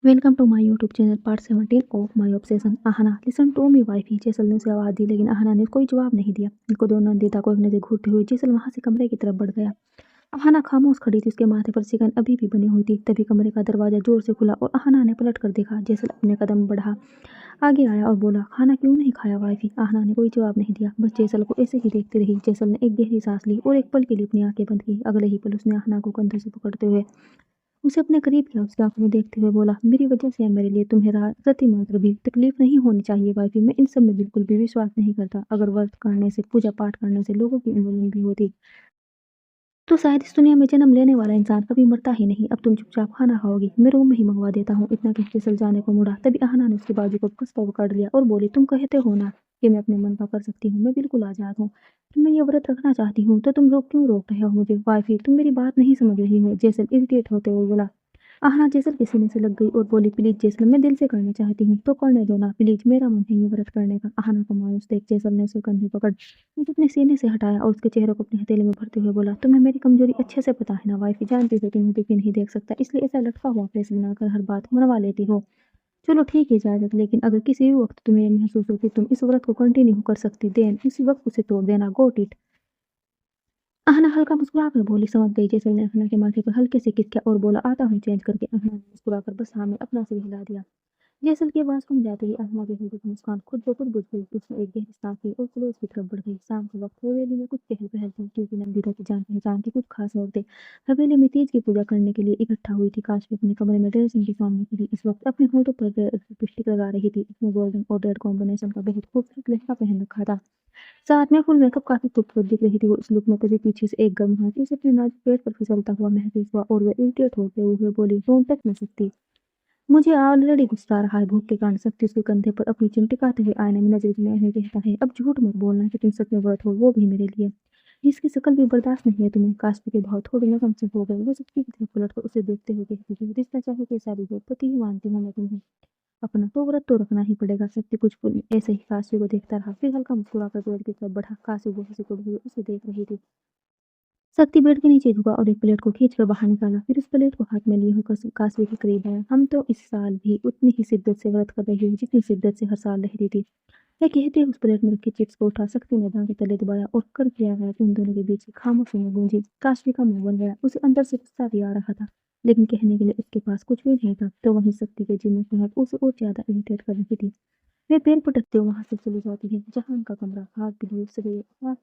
Welcome to my YouTube channel part 17 of my obsession Aahna listen to me wife. Jaisal ने उसे आवाज़ दी लेकिन आहना ने कोई जवाब नहीं दिया। उनको दोनों नंदिता को एक नजर घूरते हुए जैसल वहां से कमरे की तरफ बढ़ गया। आहना खामोश खड़ी थी, उसके माथे पर सिकन अभी भी बनी हुई थी। तभी कमरे का दरवाजा जोर से खुला और आहना ने पलट कर देखा। जैसल अपने कदम बढ़ा आगे आया और बोला, खाना क्यों नहीं खाया वाइफी? आहना ने कोई जवाब नहीं दिया, बस जैसल को ऐसे ही देखती रही। जैसल ने एक गहरी सांस ली और एक पल के लिए अपनी आंखें बंद की। अगले ही पल उसने आहना को कंधे से पकड़ते हुए उसे अपने करीब किया, उसकी आंखों में देखते हुए बोला, मेरी वजह से या मेरे लिए तुम्हें रत्ती मात्र भी तकलीफ नहीं होनी चाहिए वाइफी। मैं इन सब में बिल्कुल भी विश्वास नहीं करता। अगर व्रत करने से, पूजा पाठ करने से लोगों की उम्र लंबी होती तो शायद इस दुनिया में जन्म लेने वाला इंसान कभी मरता ही नहीं। अब तुम चुपचाप खाना खाओगी, मैं रूम में ही मंगवा देता हूँ। इतना कह के सल जाने को मुड़ा, तभी आहना ने उसकी बाजू को कसकर पकड़ लिया और बोली, तुम कहते हो ना कि मैं अपने मन का कर सकती हूँ, मैं बिल्कुल आजाद हूँ। तो मैं ये व्रत रखना चाहती हूँ तो तुम लोग क्यों रोक रहे हो मुझे? वाइफी, तुम मेरी बात नहीं समझ रही हो, जैसल इरिटेट होते हुए बोला। आहना जैसल के सीने से लग गई और बोली, प्लीज जैसल, मैं दिल से करना चाहती हूँ तो करने दो ना प्लीज, मेरा मन है ये व्रत करने का। आहना को मायूस देख जैसल ने उसे कंधे पकड़ मुझे अपने सीने से हटाया और उसके चेहरे को अपने हथेली में भरते हुए बोला, तुम्हें मेरी कमजोरी अच्छे से पता है ना वाइफी, जानती हो तुम मुझे भी नहीं देख सकता, इसलिए ऐसा लटका हुआ फेस बनाकर हर बात मनवा लेती हो। चलो ठीक है इजाजत, लेकिन अगर किसी भी वक्त तुम्हें ये महसूस हो कि तुम इस व्रत को कंटिन्यू कर सकती, देन इसी वक्त उसे तोड़ देना, गोट इट। आहना हल्का मुस्कुराकर बोली, समझ गई। जैसल ने आहना के माथे पर हल्के से किस किया और बोला, आता हूँ चेंज करके। आहना ने मुस्कुराकर बस हाँ में अपना सिर हिला दिया। जैसल की आवाज़ सुन जाते ही आहना के हृदय की मुस्कान खुद ब खुद बुझ गई। उसने एक गहरी सांस ली और क्लोज की तरफ बढ़ गई। शाम के वक्त हवेली में कुछ चहल पहल थी, क्योंकि नंदिता की जान पहचान की कुछ खास औरतें हवेली में तीज की पूजा करने के लिए इकट्ठा हुई थी। काश भी अपने कमरे में ड्रेसिंग के सामने खड़ी इस वक्त अपने होठों पर लिपस्टिक लगा रही थी। उसने गोल्डन और रेड कॉम्बिनेशन का बेहद खूबसूरत लहंगा पहन रखा था, साथ में फुल मेकअप काफी खूबसूरत दिख रही थी वो इस लुक में। तभी पीछे से एक गर्म हाथ उसे अपने नाजुक पेट पर फिसलता हुआ महसूस हुआ और वह इरिटेट होते हुए बोली, डोंट टच मी शक्ति, मुझे ऑलरेडी गुस्सा आ रहा है भूख के कारण। शक्ति उसके कंधे पर अपनी चिमटी टिकाते हुए आईने में नजर जमाए कहता है, अब झूठ मत बोलना कि तुम सच में व्रत हो, वो भी मेरे लिए, जिसकी शक्ल भी बर्दाश्त नहीं है तुम्हें। काश्मीर के भाव थोड़े नरम से हो गए। वो शक्ति की तरफ पलट कर उसे देखते हुए कहती है, रिश्ता चाहे कैसा भी हो, पति ही मानती हूँ मैं तुम्हें, अपना तो व्रत तो रखना ही पड़ेगा। शक्ति कुछ बोली ऐसे ही काशी को देखता रहा, फिर हल्का मुस्कुराकर बेड की तरफ बढ़ा। काशी वो हंसी हुए उसे देख रही थी। शक्ति बेड के नीचे झुका और एक प्लेट को खींचकर बाहर निकाला, फिर उस प्लेट को हाथ में लिए हुए काशवी के करीब आया। हम तो इस साल भी उतनी ही शिद्दत से व्रत कर रही हूँ जितनी शिद्दत से हर साल रहती थी। यह कहते हुए उस प्लेट में रखी चिप्स को उठा शक्ति ने दांत के तले दबाया और कर किया गया कि उन दोनों के बीच खामोशी में गूंजी। काशवी का मुंह बन गया, उसे अंदर से गुस्सा भी आ रहा था, लेकिन कहने के लिए उसके पास कुछ भी नहीं था। तो वहीं शक्ति के जी में महक उसे और ज्यादा इरिटेट कर रही थी। वे पैर पटकते हुए वहां से चली जाती है, जहां उनका कमरा हाफ ब्लू सफेद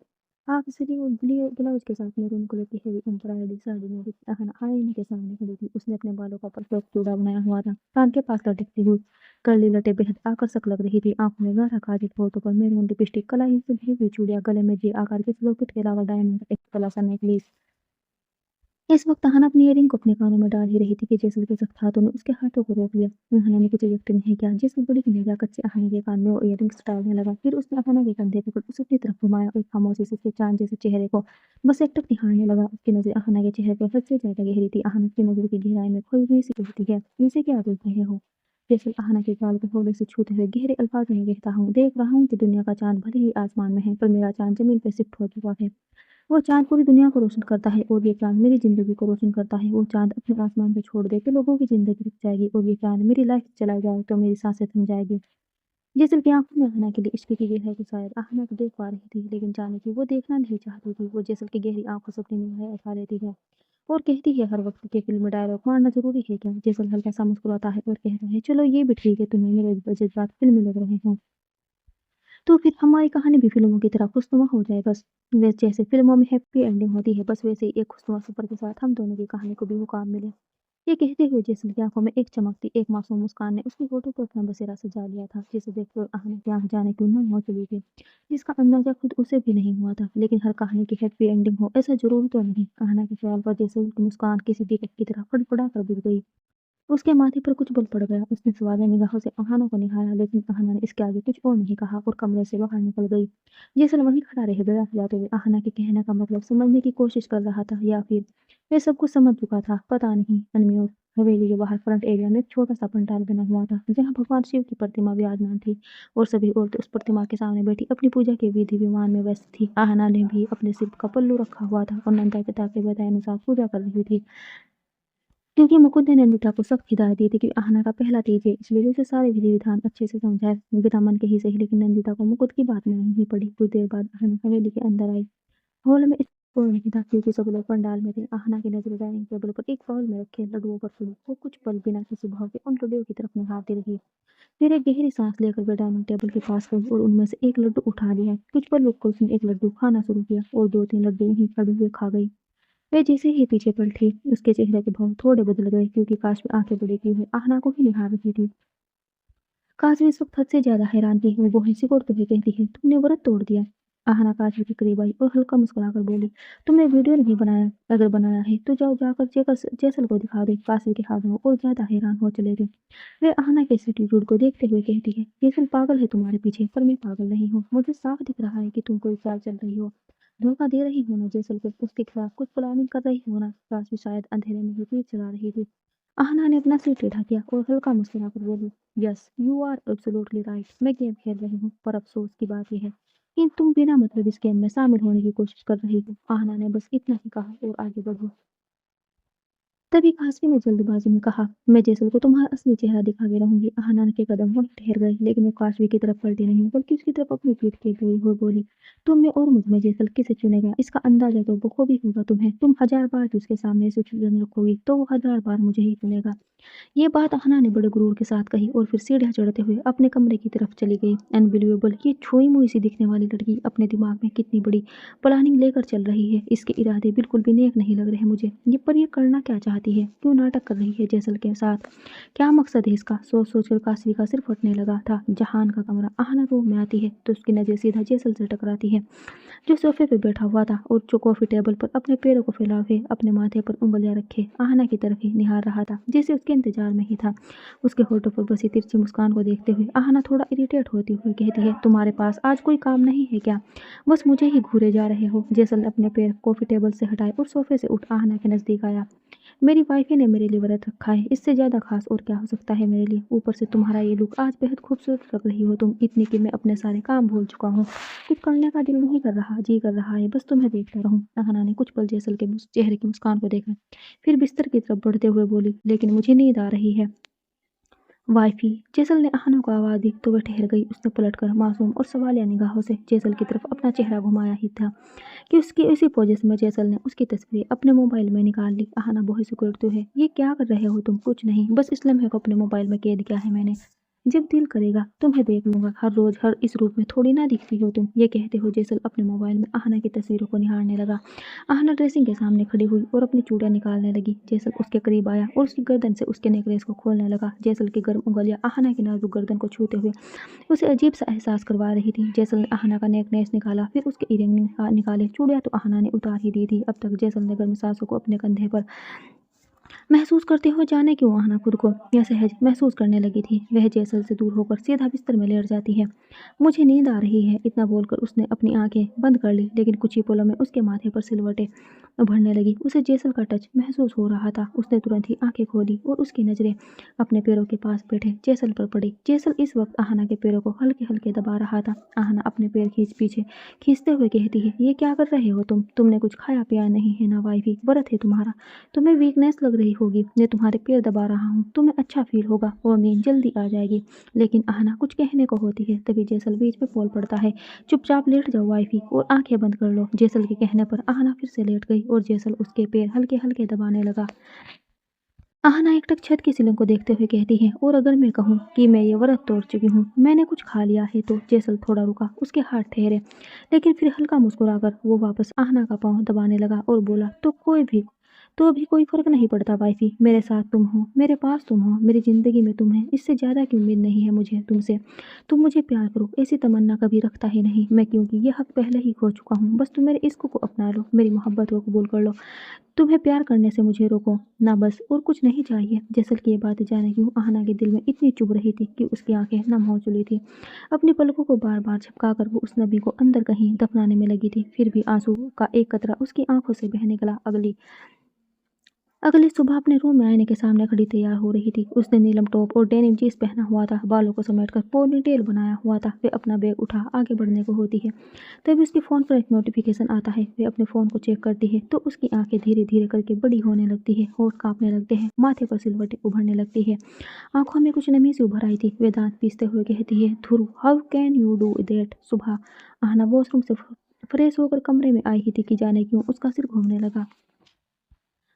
हाफ इसलिए वो ब्लाउज के साथ मैरून कलर की हेवी एम्ब्रॉयडरी साड़ी में दिखती। आईने के सामने खड़ी थी। उसने अपने बालों का परफेक्ट जोड़ा बनाया हुआ था, कान के पास लटकती हुई कर्ली लटे बेहद आकर्षक लग रही थी। आंखों में गाढ़ा काजल, होठों पर मैरून लिपस्टिक, कलाई से भरी हुई चूड़ियां, गले में जे आकार के लॉकेट के अलावा डायमंड का एक पतला सा नेकलेस। इस वक्त अहाना अपनी इयररिंग को अपने कानों में डाल ही रही थी कि जैसल के सख्त हाथों ने उसके हाथों को रोक लिया। अहाना ने कुछ रिएक्ट नहीं किया। जैसल बड़ी नजाकत से अहाना के कान में वो इयररिंग्स डालने लगा, फिर उसने अहाना के कंधे पकड़ उसे अपनी तरफ घुमाया और खामोशी से उसके चांद जैसे चेहरे को बस एकटक निहारने लगा। उसकी नजर अहाना के चेहरे पर हद से ज्यादा गहरी थी। अहाना की नजर की गहराई में खोई हुई सी कहती है, इनसे क्या देख रहे हो? जैसल अहाना के गाल को थोड़े से छूते हुए गहरे अल्फाजों में कहता हूँ, देख रहा हूँ कि दुनिया का चांद भले ही आसमान में है, पर मेरा चांद जमीन पर शिफ्ट हो चुका है। वो चाँद पूरी दुनिया को रोशन करता है और ये चाँद मेरी ज़िंदगी को रोशन करता है। वो चाँद अपने आसमान पे छोड़ दे तो लोगों की ज़िंदगी रुक जाएगी, और ये चाँद मेरी लाइफ से चला जाए तो मेरी सांसें थम जाएगी। जिसल की आंखों में आहना के लिए इश्क की गहराई को शायद आहना तो देख पा रही थी, लेकिन जाने की वो देखना नहीं चाहती थी। वो जिसल की गहरी आंखों से अपनी निगाहें उठा लेती है और कहती है, हर वक्त के फिल्म में डायलॉग मारना जरूरी है क्या? जिसल हल्का सा मुस्कुराता है और कहता है, चलो ये भी ठीक है, तुम्हें मेरे जज्बात फिल्मी लग रहे हैं तो फिर हमारी कहानी भी फ़िल्मों की तरह खुशनुमा हो जाए बस। जैसे फ़िल्मों में हैप्पी एंडिंग होती है, बस वैसे ही एक खुशनुमा सफ़र के साथ हम दोनों की कहानी को भी मुकाम मिले। ये कहते हुए जैसल की आंखों में एक चमकती, एक मासूम मुस्कान ने उसकी होठों पर अपना बसेरा सजा लिया था, जिसे देखकर आहना की आंख जाने क्यों नम हो चुकी थी, जिसका अंदाजा खुद उसे भी नहीं हुआ था। लेकिन हर कहानी की हैप्पी एंडिंग हो ऐसा जरूरी तो नहीं। आहना के ख्याल पर जैसल की मुस्कान किसी दीपक की तरह फड़फड़ा कर बुझ गई। उसके माथे पर कुछ बल पड़ गया। उसने सवालिया निगाहों से अहाना को निहारा, लेकिन अहाना ने इसके आगे कुछ और नहीं कहा और कमरे से बाहर निकल गई। जैसल वहीं खड़ा रह गया, जाते हुए अहाना के कहने का मतलब समझने की कोशिश कर रहा था, या फिर वे सब कुछ समझ चुका था, पता नहीं। अनम्यूट हवेली के बाहर फ्रंट एरिया में एक छोटा सा पंडाल बना हुआ था, जहाँ भगवान शिव की प्रतिमा विराजमान थी और सभी औरतें उस प्रतिमा के सामने बैठी अपनी पूजा के विधि विधान में व्यस्त थी। आहना ने भी अपने सिर का पल्लू रखा हुआ था और नंदा पिता के बताए अनुसार पूजा कर रही थी। क्योंकि मुकुंद ने नंदिता को सख्त हिदायत दी थी कि आहना का पहला तेज है, इस वजह से सारे विधि विधान अच्छे से समझाए बिना मन के ही सही, लेकिन नंदिता को मुकुंद की बात माननी ही पड़ी। कुछ देर बाद आहना हवेली के अंदर आई। हॉल में स्कोर नहीं था क्योंकि सब लोग पंडाल में थे। आहना की नजर डाइनिंग टेबल पर एक बाउल में रखे लड्डुओं पर पड़ी। वो कुछ पल बिना किसी भाव के उन लड्डुओं की तरफ निहारती रही। फिर एक गहरी सांस लेकर वे डाइनिंग टेबल के पास गई और उनमें से एक लड्डू उठा लिया। कुछ पल रुककर उसने एक लड्डू खाना शुरू किया और दो तीन लड्डू वहीं खड़े हुए खा गई। वे जैसे ही पीछे पलटी, उसके चेहरे के भाव थोड़े बदल गए क्योंकि काश भी आंखें बड़ी किए हुए आहना को ही निहार रही थी। काजवी इस वक्त हद से ज्यादा हैरान थी। वो बोहे सिकोड़ते हुए कहती है, तुमने व्रत तोड़ दिया। आहना काजवी के करीब आई और हल्का मुस्कुराकर बोली, तुमने वीडियो नहीं बनाया? अगर बनाया है तो जाओ जाकर जैसल को दिखा दे। काजवी के हाथ में और ज्यादा हैरान हो चले गए। वे आहना के इस एटीट्यूड को देखते हुए कहती है, जैसल पागल है तुम्हारे पीछे, पर मैं पागल नहीं हूँ। मुझे साफ दिख रहा है कि तुम कोई चाल चल रही हो, धोखा दे रही हो ना जैसल को। उसके खिलाफ कुछ प्लानिंग कर रही हो ना। काजवी शायद अंधेरे में ही तीर चला रही थी। आहना ने अपना सिर टेढ़ा किया और हल्का मुस्कुराकर बोली, yes you are absolutely right. मैं गेम खेल रही हूँ, पर अफसोस की बात यह है कि तुम बिना मतलब इस गेम में शामिल होने की कोशिश कर रही हो। आहना ने बस इतना ही कहा और आगे बढ़ो। तभी कासवी ने जल्दबाजी में कहा, मैं जैसल को तुम्हारा असली चेहरा दिखा के रहूंगी। आहना के कदम वहीं ठहर गए, लेकिन वो काशवी की तरफ पलटी नहीं बल्कि उसकी तरफ अपनी पीठ फेर गई और बोली, तुम में और मुझ में जैसल किसे चुनेगा? इसका अंदाजा तो बखूबी होगा तुम्हें। तुम 1000 बार भी उसके सामने इसे चुन रखोगी तो वो 1000 बार मुझे ही चुनेगा। ये बात आहना ने बड़े गुरूर के साथ कही और फिर सीढ़ियां चढ़ते हुए अपने कमरे की तरफ चली गई। अनबिलीवेबल, ये छुई मुई सी दिखने वाली लड़की अपने दिमाग में कितनी बड़ी प्लानिंग लेकर चल रही है। इसके इरादे बिल्कुल भी नेक नहीं लग रहे मुझे। ये करना क्या चाहती है? क्यों नाटक कर रही है जैसल के साथ? क्या मकसद है इसका? सोच सोचकर कासवी का सिर फटने लगा था। जहान का कमरा। आहना रूम में आती है तो उसकी नजर सीधा जैसल से टकराती है, जो सोफे पे बैठा हुआ था और जो कॉफी टेबल पर अपने पैरों को फैला हुए अपने माथे पर उंगलियां रखे आहना की तरफ ही निहार रहा था, जैसे उसके इंतजार में ही था। उसके होठों पर बसी तिरछी मुस्कान को देखते हुए आहना थोड़ा इरिटेट होती हुई कहती है, तुम्हारे पास आज कोई काम नहीं है क्या? बस मुझे ही घूरे जा रहे हो। जैसल ने अपने पैर कॉफी टेबल से हटाए और सोफे से उठ आहना के नजदीक आया। मेरी वाइफी ने मेरे लिए व्रत रखा है, इससे ज्यादा खास और क्या हो सकता है मेरे लिए? ऊपर से तुम्हारा ये लुक, आज बेहद खूबसूरत लग रही हो तुम, इतनी कि मैं अपने सारे काम भूल चुका हूँ। कुछ करने का दिल नहीं कर रहा, जी कर रहा है बस तुम्हें देखता रहूं। आहना ने कुछ पल जैसल के चेहरे की मुस्कान को देखा, फिर बिस्तर की तरफ बढ़ते हुए बोली, लेकिन मुझे नींद आ रही है। वाइफी। जैसल ने आहना को आवाज दी तो वह ठहर गई। उसने पलटकर मासूम और सवालिया निगाहों से जैसल की तरफ अपना चेहरा घुमाया ही था कि उसकी उसी पोजीशन में जैसल ने उसकी तस्वीर अपने मोबाइल में निकाल ली। आहना बोहे से कुरेदते हुए, ये क्या कर रहे हो तुम? कुछ नहीं, बस इस लम्हे को अपने मोबाइल में कैद किया है मैंने। जब दिल करेगा तुम्हें देख लूंगा। हर रोज हर इस रूप में थोड़ी ना दिखती हो तुम। ये कहते हो जैसल अपने मोबाइल में आहना की तस्वीरों को निहारने लगा। आहना ड्रेसिंग के सामने खड़ी हुई और अपनी चूड़ियां निकालने लगी। जैसल उसके करीब आया और उसकी गर्दन से उसके नेकलेस को खोलने लगा। जैसल की गर्म उंगलियां आहना की नाजुक गर्दन को छूते हुए उसे अजीब सा एहसास करवा रही थी। जैसल ने आहना का नेकलेस निकाला, फिर उसके इयररिंग निकाले। चूड़ियां तो आहना ने उतार ही दी थी अब तक। जैसल ने गर्म सांसों को अपने कंधे पर महसूस करते हुए जाने क्यों आहना खुद को यह सहज महसूस करने लगी थी। वह जैसल से दूर होकर सीधा बिस्तर में लेट जाती है। मुझे नींद आ रही है, इतना बोलकर उसने अपनी आंखें बंद कर ली, लेकिन कुछ ही पलों में उसके माथे पर सिलवटें उभरने लगी। उसे जैसल का टच महसूस हो रहा था। उसने तुरंत ही आंखें खोली और उसकी नजरें अपने पैरों के पास बैठे जैसल पर पड़ी। जैसल इस वक्त आहना के पैरों को हल्के हल्के दबा रहा था। आहना अपने पैर पीछे खींचते हुए कहती है, ये क्या कर रहे हो तुम? तुमने कुछ खाया पिया नहीं है ना वाइफी? व्रत है तुम्हारा, तुम्हें वीकनेस लग रही होगी। मैं तुम्हारे पैर दबा रहा हूँ, तुम्हें अच्छा फील होगा और नींद जल्दी आ जाएगी। लेकिन आहना कुछ कहने को होती है, तभी जैसल बीच में बोल पड़ता है, चुपचाप लेट जाओ वाइफी और आंखें बंद कर लो। जैसल के कहने पर आहना फिर से लेट गई और जैसल उसके पैर हल्के हल्के दबाने लगा। आहना एकटक छत की सीलिंग को देखते हुए कहती है, और अगर मैं कहूँ कि मैं ये व्रत तोड़ चुकी हूँ, मैंने कुछ खा लिया है तो? जैसल थोड़ा रुका, उसके हाथ ठहरे, लेकिन फिर हल्का मुस्कुराकर वो वापस आहना का पाँव दबाने लगा और बोला, तो भी कोई फर्क नहीं पड़ता वाइफी। मेरे साथ तुम हो, मेरे पास तुम हो, मेरी जिंदगी में तुम है। इससे ज्यादा की उम्मीद नहीं है मुझे तुमसे। तुम मुझे प्यार करो, ऐसी तमन्ना कभी रखता ही नहीं मैं, क्योंकि ये हक पहले ही खो चुका हूँ। बस तुम मेरे इश्क को अपना लो, मेरी मोहब्बत को कबूल कर लो। तुम्हें प्यार करने से मुझे रोको ना, बस और कुछ नहीं चाहिए। जैसल की ये बात जाने क्यों आहना के दिल में इतनी चुभ रही थी कि उसकी आंखें नम हो चुकी थी। अपनी पलकों को बार बार झपकाकर वो उस नबी को अंदर कहीं दफनाने में लगी थी। फिर भी आंसू का एक कतरा उसकी आंखों से बह निकला। अगली सुबह अपने रूम में आईने के सामने खड़ी तैयार हो रही थी। उसने नीलम टॉप और डेनिम जींस पहना हुआ था, बालों को समेटकर पोनीटेल बनाया हुआ था। वे अपना बैग उठा आगे बढ़ने को होती है, तभी उसके फ़ोन पर एक नोटिफिकेशन आता है। वे अपने फ़ोन को चेक करती है तो उसकी आंखें धीरे धीरे करके बड़ी होने लगती है, होठ कांपने लगते हैं, माथे पर सिलवटें उभरने लगती है, आंखों में कुछ नमी सी उभर आई थी। वे दांत पीसते हुए कहती है, Dhruv how can you do that. सुबह आहना वॉशरूम से फ्रेश होकर कमरे में आई ही थी कि जाने क्यों उसका सिर घूमने लगा।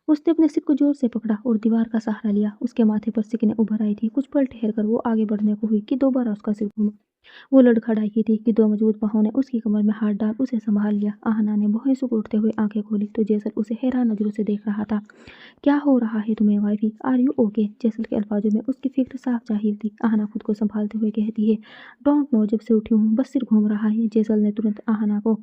उसने अपने सिर को जोर से पकड़ा और दीवार का सहारा लिया। उसके माथे पर सिकने उभर आई थी। कुछ पल ठहर कर वो आगे बढ़ने को हुई कि दोबारा उसका सिर घूमा। वो लड़खड़ाई ही थी कि दो मजबूत बाहों ने उसकी कमर में हाथ डाल उसे संभाल लिया। आहना ने भौहें से उठते हुए आंखें खोली तो जैसल उसे हैरान नजरों से देख रहा था। क्या हो रहा है तुम्हें वाइफी, आर यू ओके। जैसल के अल्फाजों में उसकी फिक्र साफ जाहिर थी। आहना खुद को संभालते हुए कहती है, डोंट नो, जब से उठी हूँ बस सिर घूम रहा है। जैसल ने तुरंत आहना को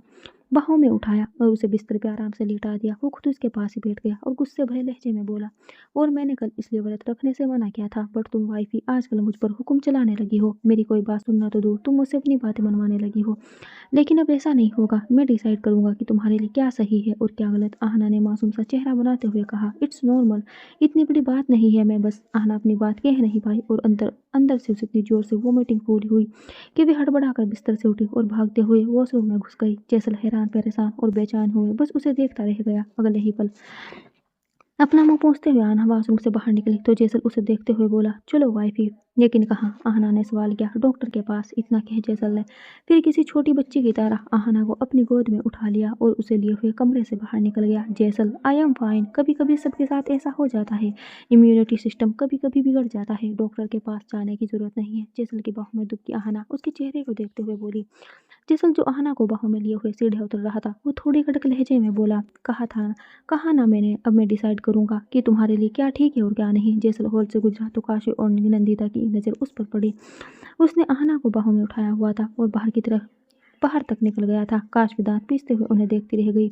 बाहों में उठाया और उसे बिस्तर पे आराम से लिटा दिया। वो खुद उसके पास ही बैठ गया और गुस्से भरे लहजे में बोला, और मैंने कल इसलिए व्रत रखने से मना किया था, बट तुम वाइफी आजकल मुझ पर हुक्म चलाने लगी हो। मेरी कोई बात सुनना तो दूर, तुम मुझसे अपनी बातें मनवाने लगी हो। लेकिन अब ऐसा नहीं होगा। मैं डिसाइड करूंगा कि तुम्हारे लिए क्या सही है और क्या गलत। आहना ने मासूम सा चेहरा बनाते हुए कहा, इट्स नॉर्मल, इतनी बड़ी बात नहीं है। मैं बस आहना अपनी बात कह नहीं पाई और अंदर अंदर से उसे इतनी जोर से वोमिटिंग पूरी हुई कि वे हड़बड़ाकर बिस्तर से उठी और भागते हुए वॉशरूम में घुस गई। जैसल हैरान, परेशान और बेचैन हुए बस उसे देखता रह गया। अगले ही पल अपना मुंह पोंछते हुए आहना वॉशरूम से बाहर निकली तो जैसल उसे देखते हुए बोला, चलो वाइफी। लेकिन कहाँ, आहना ने सवाल किया। डॉक्टर के पास। इतना कह जैसल ने फिर किसी छोटी बच्ची की तरह आहना को अपनी गोद में उठा लिया और उसे लिए हुए कमरे से बाहर निकल गया। जैसल, आई एम फाइन। कभी कभी सबके साथ ऐसा हो जाता है। इम्यूनिटी सिस्टम कभी कभी बिगड़ जाता है। डॉक्टर के पास जाने की जरूरत नहीं है। जैसल की बाहों में दुबकी आहना उसके चेहरे को देखते हुए बोली। जैसल जो आहना को बाहों में लिए हुए सीढ़ियाँ उतर रहा था, वो थोड़ी कड़क लहजे में बोला, कहा ना मैंने, अब मैं डिसाइड करूंगा कि तुम्हारे लिए क्या ठीक है और क्या नहीं। जैसल हॉल से गुजरा तो काशी और नंदिता की नज़र उस पर पड़ी। उसने आहना को बाहों में उठाया हुआ था और बाहर तक निकल गया था। काशवी दांत पीसते हुए उन्हें देखती रह गई।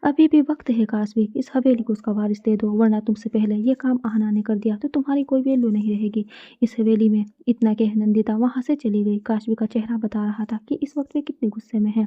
अभी भी वक्त है काशवी, इस हवेली को उसका वारिस दे दो, वरना तुमसे पहले ये काम आहना ने कर दिया तो तुम्हारी कोई वैल्यू नहीं रहेगी इस हवेली में। इतना कह नंदिता वहां से चली गई। काशवी का चेहरा बता रहा था कि इस वक्त वे कितने गुस्से में है।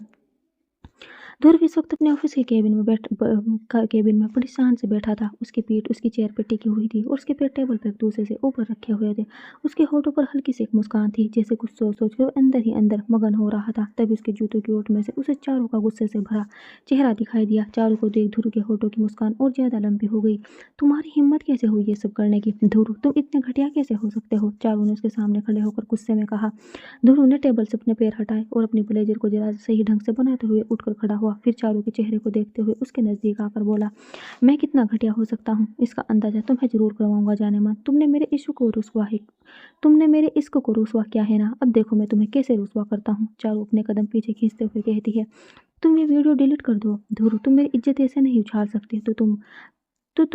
ध्रुव इस वक्त अपने ऑफिस के केबिन में बड़ी शान से बैठा था। उसकी पीठ उसकी चेयर पर टिकी हुई थी और उसके पैर टेबल पर एक दूसरे से ऊपर रखे हुए थे। उसके होठों पर हल्की सी एक मुस्कान थी, जैसे कुछ सोच सोच कर अंदर ही अंदर मगन हो रहा था। तभी उसके जूतों की ओट में से उसे चारू का गुस्से से भरा चेहरा दिखाई दिया। चारू को देख ध्रुव के होठों की मुस्कान और ज्यादा लंबी हो गई। तुम्हारी हिम्मत कैसे हुई ये सब करने की ध्रुव, तुम इतने घटिया कैसे हो सकते हो। चारू ने उसके सामने खड़े होकर गुस्से में कहा। ध्रुव ने टेबल से अपने पैर हटाए और अपनी ब्लेजर को जरा सही ढंग से बनाते हुए उठकर खड़ा हुआ। फिर चारू के चेहरे को देखते हुए उसके नजदीक आकर बोला, मैं कितना घटिया हो सकता हूँ इसका अंदाजा तुम्हें जरूर करवाऊंगा जाने मन। तुमने मेरे इश्क को रुसवा किया है ना, अब देखो मैं तुम्हें कैसे रुसवा करता हूँ। चारू अपने कदम पीछे खींचते हुए कहती है, तुम ये वीडियो डिलीट कर दो ध्रुव, तुम मेरी इज्जत ऐसे नहीं उछाल सकते। तुम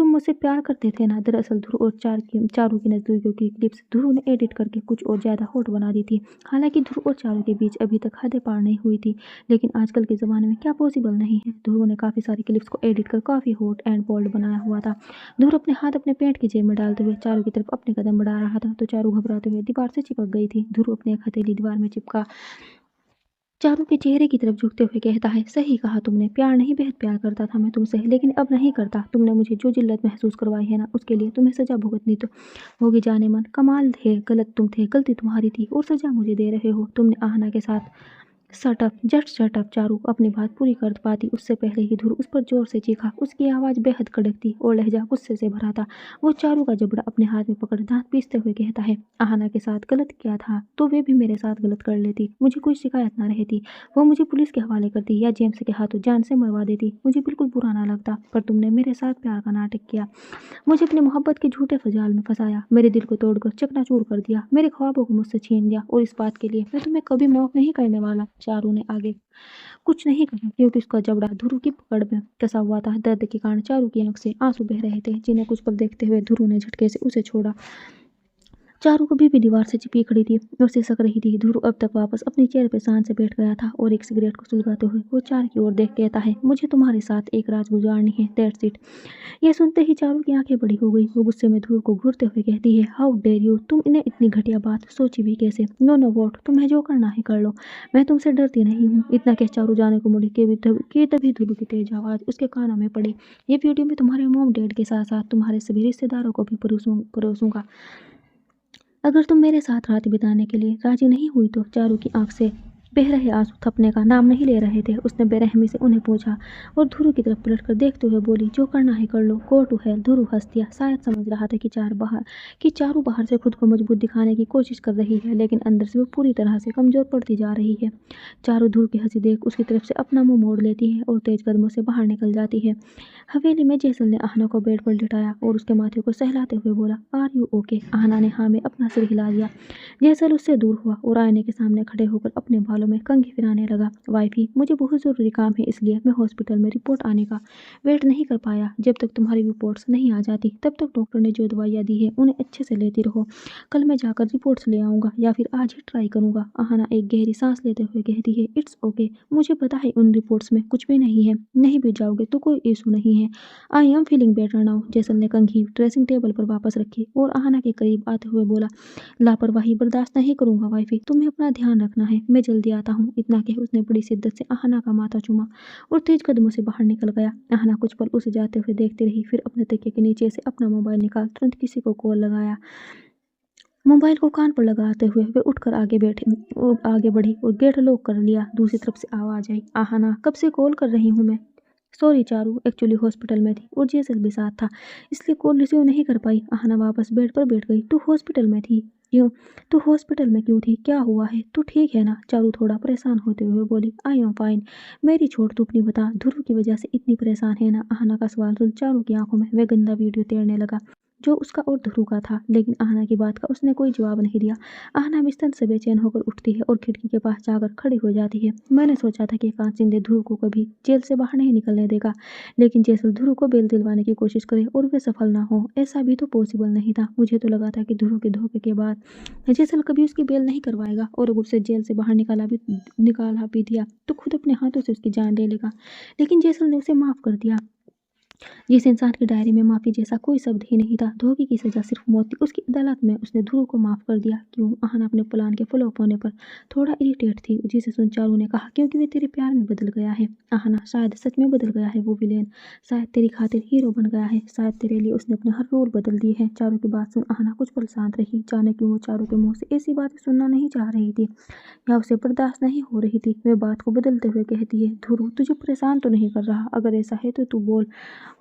मुझसे प्यार करते थे ना। दरअसल ध्रुव और चारू की नज़दीकियों की क्लिप्स ध्रुव ने एडिट करके कुछ और ज़्यादा हॉट बना दी थी। हालांकि ध्रुव और चारू के बीच अभी तक हदें पार नहीं हुई थी, लेकिन आजकल के ज़माने में क्या पॉसिबल नहीं है। ध्रुव ने काफ़ी सारी क्लिप्स को एडिट कर काफ़ी हॉट एंड बोल्ड बनाया हुआ था। ध्रुव अपने हाथ अपने पेट की जेब में डालते हुए चारू की तरफ अपने कदम बढ़ा रहा था तो चारू घबराते हुए दीवार से चिपक गई थी। ध्रुव अपनी एक हथेली दीवार में चिपका चारू के चेहरे की तरफ झुकते हुए कहता है, सही कहा तुमने, प्यार नहीं बेहद प्यार करता था मैं तुमसे, लेकिन अब नहीं करता। तुमने मुझे जो जिल्लत महसूस करवाई है ना, उसके लिए तुम्हें सजा भुगतनी तो होगी जाने मन। कमाल है, गलत तुम थे, गलती तुम्हारी थी और सजा मुझे दे रहे हो। तुमने आहना के साथ शट अप। चारू अपनी बात पूरी कर पाती उससे पहले ही ध्रुव उस पर जोर से चीखा। उसकी आवाज़ बेहद कड़क थी और लहजा गुस्से से भरा था। वो चारू का जबड़ा अपने हाथ में पकड़ दांत पीसते हुए कहता है, आहना के साथ गलत किया था तो वे भी मेरे साथ गलत कर लेती, मुझे कोई शिकायत ना रहती, वो मुझे पुलिस के हवाले करती या जेम्स के हाथों जान से मरवा देती, मुझे बिल्कुल बुरा ना लगता। पर तुमने मेरे साथ प्यार का नाटक किया, मुझे अपनी मोहब्बत के झूठे फजाल में फंसाया, मेरे दिल को तोड़कर चकनाचूर कर दिया, मेरे ख्वाबों को मुझसे छीन लिया, और इस बात के लिए मैं तुम्हें कभी माफ नहीं करने वाला। चारू ने आगे कुछ नहीं कहा क्योंकि उसका जबड़ा ध्रुव की पकड़ में कसा हुआ था। दर्द के कारण चारू की आंख से आंसू बह रहे थे, जिन्हें कुछ पल देखते हुए ध्रुव ने झटके से उसे छोड़ा। चारू कभी भी दीवार से चिपकी खड़ी थी और सिसक रही थी। ध्रुव अब तक वापस अपनी चेयर पर शान से बैठ गया था और एक सिगरेट को सुलगाते हुए वो चार की ओर देख कहता है, मुझे तुम्हारे साथ एक रात गुजारनी है, दैट्स इट। यह सुनते ही चारू की आंखें बड़ी हो गई। वो गुस्से में ध्रुव को घूरते हुए कहती है, हाउ डेयर यू, तुम इन्हें इतनी घटिया बात सोची भी कैसे। नो नो वॉट, तुम्हें जो करना है कर लो, मैं तुमसे डरती नहीं हूँ। इतना कह चारू जाने को मुड़ी कि तभी ध्रुव की तेज आवाज उसके कानों में पड़ी, ये वीडियो में तुम्हारे मॉम डैड के साथ साथ तुम्हारे सभी रिश्तेदारों को भी परोसूंगा अगर तुम मेरे साथ रात बिताने के लिए राजी नहीं हुई तो। चारू की आंख से बह रहे आंसू थपने का नाम नहीं ले रहे थे। उसने बेरहमी से उन्हें पूछा और ध्रुव की तरफ पलटकर देखते हुए बोली, जो करना है कर लो, गो टू हेल। ध्रुव हंस दिया, शायद समझ रहा था कि चारू बाहर से खुद को मजबूत दिखाने की कोशिश कर रही है, लेकिन अंदर से वो पूरी तरह से कमजोर पड़ती जा रही है। चारू ध्रुव की हंसी देख उसकी तरफ से अपना मुंह मोड़ लेती है और तेज कदमों से बाहर निकल जाती है। हवेली में जेसल ने आहना को बेड पर लिटाया और उसके माथे को सहलाते हुए बोला, आर यू ओके। आहना ने हाँ में अपना सिर हिला दिया। जेसल उससे दूर हुआ और आईने के सामने खड़े होकर अपने बालों में कंघी फिराने लगा। वाइफी, मुझे बहुत ज़रूरी काम है, इसलिए मैं हॉस्पिटल में रिपोर्ट आने का वेट नहीं कर पाया। जब तक तुम्हारी रिपोर्ट्स नहीं आ जाती तब तक डॉक्टर ने जो दवाइयाँ दी है उन्हें अच्छे से लेती रहो। कल मैं जाकर रिपोर्ट्स ले आऊँगा या फिर आज ही ट्राई करूँगा। आहना एक गहरी सांस लेते हुए कहती है, इट्स ओके, मुझे पता है उन रिपोर्ट्स में कुछ भी नहीं है। नहीं भी जाओगे तो कोई इशू नहीं है। I am feeling better now. Jesal ने कंघी ड्रेसिंग टेबल पर वापस रखी और आहना के करीब आते हुए बोला, लापरवाही बर्दाश्त नहीं करूंगा वाइफी, तुम्हें अपना ध्यान रखना है, मैं जल्दी आता हूँ। इतना कह उसने बड़ी शिद्दत से आहना का माथा चूमा और तेज कदमों से बाहर निकल गया। आहना कुछ पल उसे जाते हुए देखती रही, फिर अपने तकिए के नीचे से अपना मोबाइल निकाल तुरंत किसी को कॉल लगाया। मोबाइल को कान पर लगाते हुए वे उठकर आगे बढ़ी और गेट लॉक कर लिया। दूसरी तरफ से आवाज आई, आहना, कब से कॉल कर रही हूँ मैं। सॉरी चारू, एक्चुअली हॉस्पिटल में थी और जेसल भी साथ था, इसलिए कॉल रिसीव नहीं कर पाई। आहना वापस बेड पर बैठ गई। तू हॉस्पिटल में थी? क्यों? तू हॉस्पिटल में क्यों थी? क्या हुआ है? तू ठीक है ना? चारू थोड़ा परेशान होते हुए बोली, आई एम फाइन। मेरी छोड़, तू अपनी बता, ध्रुव की वजह से इतनी परेशान है ना? आहना का सवाल सुन चारू की आंखों में वह गंदा वीडियो तैरने लगा जो उसका और ध्रुव का था, लेकिन आहना की बात का उसने कोई जवाब नहीं दिया। आहना बिस्तर से बेचैन होकर उठती है और खिड़की के पास जाकर खड़ी हो जाती है। मैंने सोचा था कि कांचिंदे ध्रुव को कभी जेल से बाहर नहीं निकलने देगा, लेकिन जैसल ध्रुव को बेल दिलवाने की कोशिश करे और वे सफल ना हो, ऐसा भी तो पॉसिबल नहीं था। मुझे तो लगा था कि ध्रुव के धोखे के बाद जैसल कभी उसकी बेल नहीं करवाएगा और अगर उसे जेल से बाहर निकाला भी दिया तो खुद अपने हाथों से उसकी जान ले लेगा, लेकिन जैसल ने उसे माफ कर दिया। जिस इंसान की डायरी में माफ़ी जैसा कोई शब्द ही नहीं था। धोखे की सज़ा सिर्फ मौत थी। उसकी अदालत में उसने ध्रुव को माफ़ कर दिया। क्यों? आहना अपने प्लान के फ्लॉप होने पर थोड़ा इरिटेट थी, जिसे सुन चारू ने कहा, क्योंकि वे तेरे प्यार में बदल गया है। आहना, शायद सच में बदल गया है वो विलेन, शायद तेरी खातिर हीरो बन गया है, शायद तेरे लिए उसने अपने हर रोल बदल दिए हैं। चारू की बात सुन आहना कुछ पल शांत रही। जाने क्यों वो चारू के मुंह से ऐसी बातें सुनना नहीं चाह रही थी या उसे बर्दाश्त नहीं हो रही थी। वे बात को बदलते हुए कहती है, ध्रुव तुझे परेशान तो नहीं कर रहा? अगर ऐसा है तो तू बोल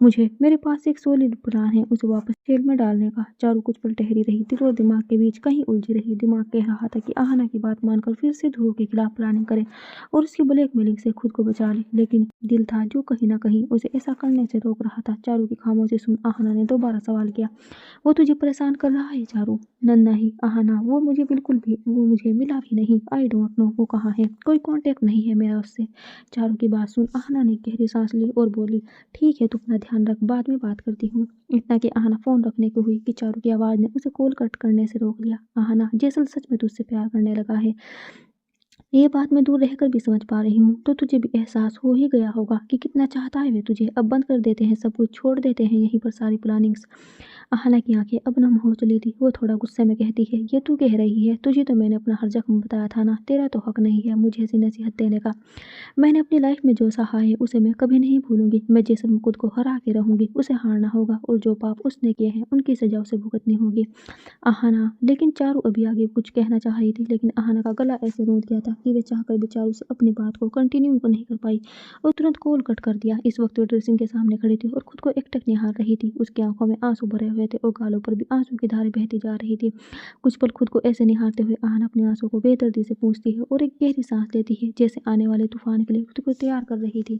मुझे, मेरे पास एक सॉलिड प्लान है उसे वापस जेल में डालने का। चारू कुछ पल ठहरी रही, दिल और दिमाग के बीच कहीं उलझी रही। दिमाग कह रहा था कि आहना की बात मानकर फिर से ध्रुव के खिलाफ प्लानिंग करे और उसकी ब्लैकमेलिंग से खुद को बचा ले, लेकिन दिल था जो कहीं ना कहीं उसे ऐसा करने से रोक रहा था। चारू की खामोशी सुन आहना ने दोबारा सवाल किया, वो तुझे परेशान कर रहा है चारू? नन्ना ही आहना, वो मुझे मिला भी नहीं। आई डोंट नो वो कहाँ है, कोई कांटेक्ट नहीं है मेरा उससे। चारू की बात सुन आहना ने गहरी सांस ली और बोली, ठीक है, तू अपना ध्यान रख, बाद में बात करती हूँ। इतना कि आहना फोन रखने को हुई कि चारू की आवाज ने उसे कॉल कट करने से रोक लिया। आहना, जैसल सच में तुझसे प्यार करने लगा है, ये बात मैं दूर रहकर भी समझ पा रही हूँ, तो तुझे भी एहसास हो ही गया होगा कि कितना चाहता है वे तुझे। अब बंद कर देते हैं सब कुछ, छोड़ देते हैं यहीं पर सारी प्लानिंग्स। आहना की आंखें अब नम हो चली थी। वो थोड़ा गुस्से में कहती है, ये तू कह रही है? तुझे तो मैंने अपना हर जख्म बताया था ना, तेरा तो हक नहीं है मुझे ऐसी नसीहत देने का। मैंने अपनी लाइफ में जो सहा है उसे मैं कभी नहीं भूलूंगी। मैं जैसे में खुद को हरा के रहूंगी, उसे हारना होगा और जो पाप उसने किए हैं उनकी सजा उसे भुगतनी होगी। आहना, लेकिन चारू अभी आगे कुछ कहना चाह रही थी, लेकिन आहना का गला ऐसे रूंध गया था कि वे चाहकर भी चारू से अपनी बात को कंटिन्यू नहीं कर पाई और तुरंत कॉल कट कर दिया। इस वक्त वो ड्रेसिंग के सामने खड़ी थी और खुद को एकटक निहार रही थी। उसकी आंखों में आंसू भरे हुए थे और गालों पर भी आंसू की धारें बहती जा रही थी। कुछ पल खुद को ऐसे निहारते हुए आहना अपने आंसू को बेदर्दी से पूंछती है और एक गहरी सांस लेती है, जैसे आने वाले तूफान के लिए खुद को तैयार कर रही थी।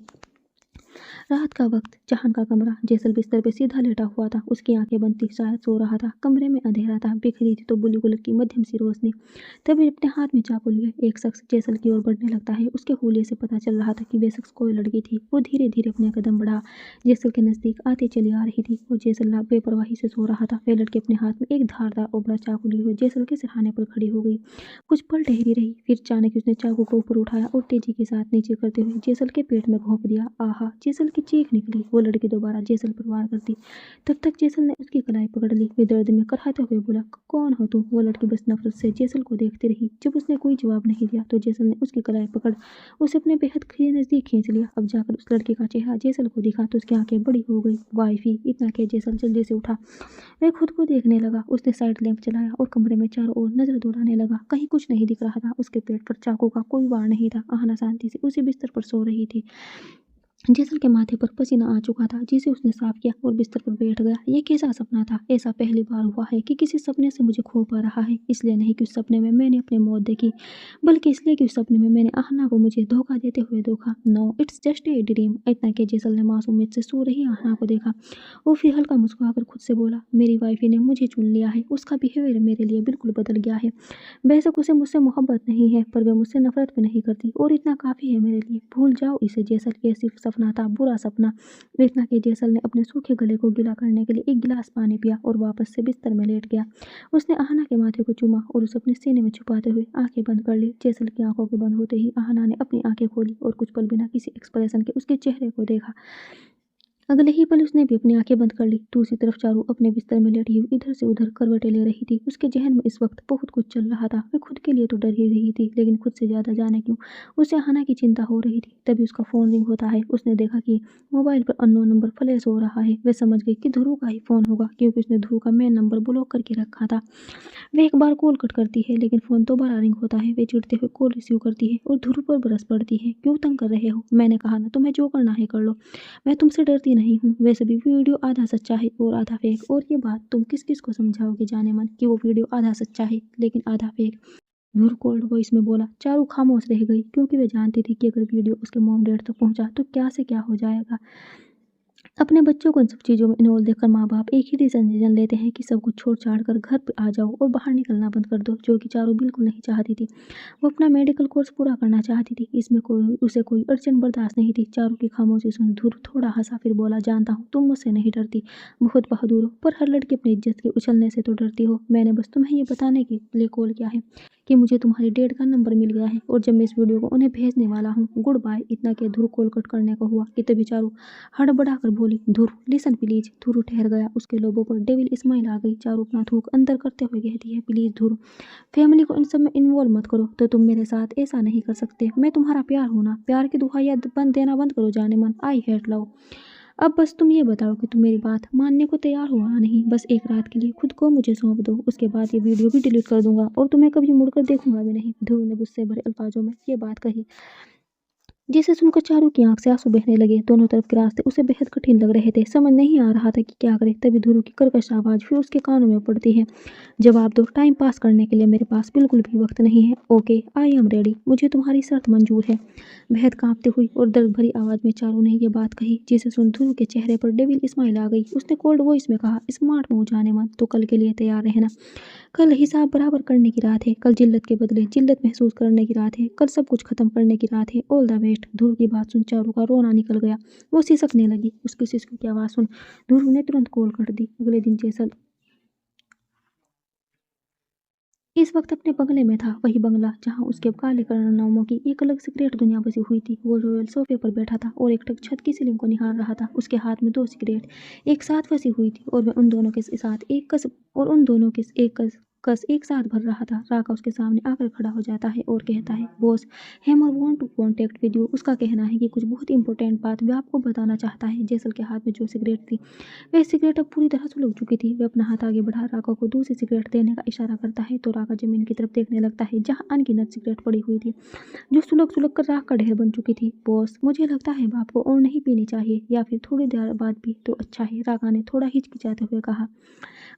रात का वक्त, जहान का कमरा। जैसल बिस्तर पे सीधा लेटा हुआ था, उसकी आंखें बंद थी, शायद सो रहा था। कमरे में अंधेरा था, बिखरी थी तो ब्लू कलर की मध्यम सी रोशनी। तभी अपने हाथ में चाकू लिए एक शख्स जैसल की ओर बढ़ने लगता है। उसके हुलिये से पता चल रहा था कि वे शख्स कोई लड़की थी। वो धीरे धीरे अपने कदम बढ़ा, जैसल के नजदीक आती चली आ रही थी और जैसल बेपरवाही से सो रहा था। वह लड़की अपने हाथ में एक धारदार और बड़ा चाकू लिए हुए जैसल के सिरहाने पर खड़ी हो गई। कुछ पल ठहरी रही, फिर अचानक उसने चाकू को ऊपर उठाया और तेजी के साथ नीचे करते हुए जैसल के पेट में घोंप दिया। आहा! जैसल की चीख निकली। वो लड़की दोबारा जैसल पर वार करती। तब तक जैसल ने उसकी कलाई पकड़ ली। वे दर्द में कराहते हुए बोला, कौन हो तुम? वो लड़की बस नफरत से जैसल को देखती रही। जब उसने कोई जवाब नहीं दिया तो जैसल ने उसकी कलाई पकड़ उसे अपने बेहद नजदीक खींच लिया। अब जाकर उस लड़के का चेहरा जैसल को दिखा तो उसकी आंखें बड़ी हो गई। वाइफी! इतना कह जैसल जल्दी से उठा। वह खुद को देखने लगा। उसने साइड लैंप चलाया और कमरे में चारों ओर नजर दौड़ाने लगा। कहीं कुछ नहीं दिख रहा था। उसके पेट पर चाकू का कोई वार नहीं था। आहना शांति से उसी बिस्तर पर सो रही थी। जैसल के माथे पर पसीना आ चुका था, जिसे उसने साफ किया और बिस्तर पर बैठ गया। ये कैसा सपना था? ऐसा पहली बार हुआ है कि किसी सपने से मुझे खो पा रहा है। इसलिए नहीं कि उस सपने में मैंने अपनी मौत देखी, बल्कि इसलिए कि उस सपने में मैंने आहना को मुझे धोखा देते हुए देखा। No, it's just a dream. इतना कि जैसल ने मासूमियत से सो रही आहना को देखा। वो फिर हल्का मुस्कुराकर खुद से बोला, मेरी वाइफी ने मुझे चुन लिया है। उसका बिहेवियर मेरे लिए बिल्कुल बदल गया है। बेशक उसे मुझसे मोहब्बत नहीं है, पर वह मुझसे नफरत भी नहीं करती और इतना काफ़ी है मेरे लिए। भूल जाओ इसे। जैसल ये सिर्फ सपना था, बुरा सपना। इतना कि जैसल ने अपने सूखे गले को गीला करने के लिए एक गिलास पानी पिया और वापस से बिस्तर में लेट गया। उसने आहना के माथे को चूमा और उसे अपने सीने में छुपाते हुए आंखें बंद कर ली। जैसल की आंखों के बंद होते ही आहना ने अपनी आंखें खोली और कुछ पल बिना किसी एक्सप्रेशन के उसके चेहरे को देखा। अगले ही पल उसने भी अपनी आंखें बंद कर ली। दूसरी तरफ चारू अपने बिस्तर में लेटी हुई इधर से उधर करवटें ले रही थी। उसके जहन में इस वक्त बहुत कुछ चल रहा था। वह खुद के लिए तो डर ही रही थी, लेकिन खुद से ज्यादा जाने क्यों उसे आहना की चिंता हो रही थी। तभी उसका फोन रिंग होता है। उसने देखा कि मोबाइल पर अननोन नंबर फ्लैश हो रहा है। वह समझ गई कि ध्रुव का ही फोन होगा, क्योंकि उसने ध्रुव का मेन नंबर ब्लॉक करके रखा था। वह एक बार कॉल कट करती है, लेकिन फ़ोन दोबारा रिंग होता है। वे चिढ़ते हुए कॉल रिसीव करती है और ध्रुव पर बरस पड़ती है। क्यों तंग कर रहे हो? मैंने कहा ना, तुम्हें जो करना है कर लो। मैं तुमसे डरती नहीं हूँ। वैसे भी वीडियो आधा सच्चा है और आधा फेक। और ये बात तुम किस किस को समझाओगे जाने मन, कि वो वीडियो आधा सच्चा है लेकिन आधा फेक? ध्रुव कोल्ड वॉइस में बोला। चारू खामोश रह गई, क्योंकि वे जानती थी कि अगर वीडियो उसके मॉम डैड तक पहुंचा तो क्या से क्या हो जाएगा। अपने बच्चों को इन सब चीज़ों में इन्वॉल्व देखकर माँ बाप एक ही डिसीजन लेते हैं कि सब कुछ छोड़ छाड़ कर घर पे आ जाओ और बाहर निकलना बंद कर दो, जो कि चारू बिल्कुल नहीं चाहती थी। वो अपना मेडिकल कोर्स पूरा करना चाहती थी। इसमें उसे कोई अड़चन बर्दाश्त नहीं थी। चारू की खामोशी सुन ध्रुव थोड़ा हंसा, फिर बोला, जानता हूँ तुम मुझसे नहीं डरती, बहुत बहादुर हो, पर हर लड़की अपनी इज्जत के उछलने से तो डरती हो। मैंने बस तुम्हें ये बताने के लिए कॉल किया है कि मुझे तुम्हारे डैड का नंबर मिल गया है और जब मैं इस वीडियो को उन्हें भेजने वाला हूँ। Goodbye. इतना कि ध्रुव कॉल कट करने को हुआ कि तभी चारू हड़बड़ाकर बोली, ध्रुव लिसन प्लीज। ध्रुव ठहर गया। उसके लोगों पर डेविल स्माइल आ गई। चारू अपना थूक अंदर करते हुए कहती है, प्लीज ध्रुव, फैमिली को इन सब में इन्वॉल्व मत करो। तो तुम मेरे साथ ऐसा नहीं कर सकते। मैं तुम्हारा प्यार हूं ना। प्यार की दुहाइयां देना बंद करो जाने मन। I hate love. अब बस तुम ये बताओ कि तुम मेरी बात मानने को तैयार हो या नहीं। बस एक रात के लिए खुद को मुझे सौंप दो, उसके बाद ये वीडियो भी डिलीट कर दूंगा और तुम्हें कभी मुड़कर देखूंगा भी नहीं। ध्रुव ने गुस्से भरे अल्फाजों में ये बात कही, जिसे सुनकर चारू की आंख से आंसू बहने लगे। दोनों तरफ के रास्ते उसे बेहद कठिन लग रहे थे। समझ नहीं आ रहा था कि क्या करे। तभी ध्रुव की कर्कश आवाज फिर उसके कानों में पड़ती है, जवाब दो। टाइम पास करने के लिए मेरे पास बिल्कुल भी वक्त नहीं है। Okay, I am ready. मुझे तुम्हारी शर्त मंजूर है। बेहद कांपती हुई और दर्द भरी आवाज में चारू ने यह बात कही, जिसे सुन ध्रुव के चेहरे पर डेविल स्माइल आ गई। उसने कोल्ड वॉइस में कहा, स्मार्ट मूव जाने मन। तो कल के लिए तैयार रहना। कल हिसाब बराबर करने की रात है। कल जिल्लत के बदले जिल्लत महसूस करने की रात है। कल सब कुछ खत्म करने की रात है। All the best. ध्रुव की बात सुन चारू का रोना निकल गया। वो सिसकने लगी। उसकी सिसकों की आवाज सुन ध्रुव ने तुरंत कॉल कर दी। अगले दिन जैसल इस वक्त अपने बंगले में था। वही बंगला जहां उसके काले कर्ण नामों की एक अलग सिगरेट दुनिया बसी हुई थी। वो रॉयल सोफे पर बैठा था और एकटक छत की सीलिंग को निहार रहा था। उसके हाथ में दो सिगरेट एक साथ फंसी हुई थी और वह उन दोनों के साथ एक कस और उन दोनों के एक कस एक साथ भर रहा था। राका उसके सामने आकर खड़ा हो जाता है और कहता है, boss, hammer want to contact with you. उसका कहना है कि कुछ बहुत इंपॉर्टेंट बात वह आपको बताना चाहता है। जैसल के हाथ में जो सिगरेट थी वह सिगरेट अब पूरी तरह सुलग चुकी थी। वह अपना हाथ आगे बढ़ा राका को दूसरी सिगरेट देने का इशारा करता है तो राका जमीन की तरफ देखने लगता है, जहां अनगिनत सिगरेट पड़ी हुई थी, जो सुलग सुलग कर राख का ढेर बन चुकी थी। बॉस, मुझे लगता है बाप को और नहीं पीनी चाहिए, या फिर थोड़ी देर बाद भी तो अच्छा है, राका ने थोड़ा हिचकिचाते हुए कहा।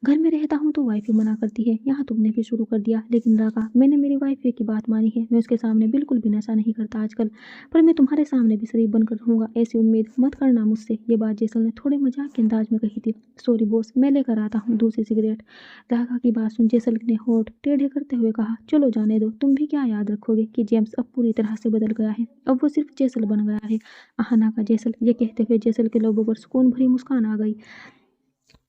घर में रहता हूँ तो वाइफ ही मना करती है, यहाँ यहाँ तुमने भी शुरू कर दिया। लेकिन राका, मैंने मेरी वाइफ की बात मानी है, मैं उसके सामने बिल्कुल भी नशा नहीं करता आजकल, पर मैं तुम्हारे सामने भी शरीफ बनकर रहूंगा, ऐसी उम्मीद मत करना मुझसे। ये बात जेसल ने थोड़े मजाक के अंदाज में कही थी। सॉरी बॉस, मैं लेकर आता हूँ दूसरी सिगरेट। राका की बात सुन जेसल ने होठ टेढ़े करते हुए कहा, चलो जाने दो, तुम भी क्या याद रखोगे कि जेम्स अब पूरी तरह से बदल गया है, अब वो सिर्फ जेसल बन गया है। आहना का जेसल। ये कहते हुए जेसल के लोगों पर सुकून भरी मुस्कान आ गई।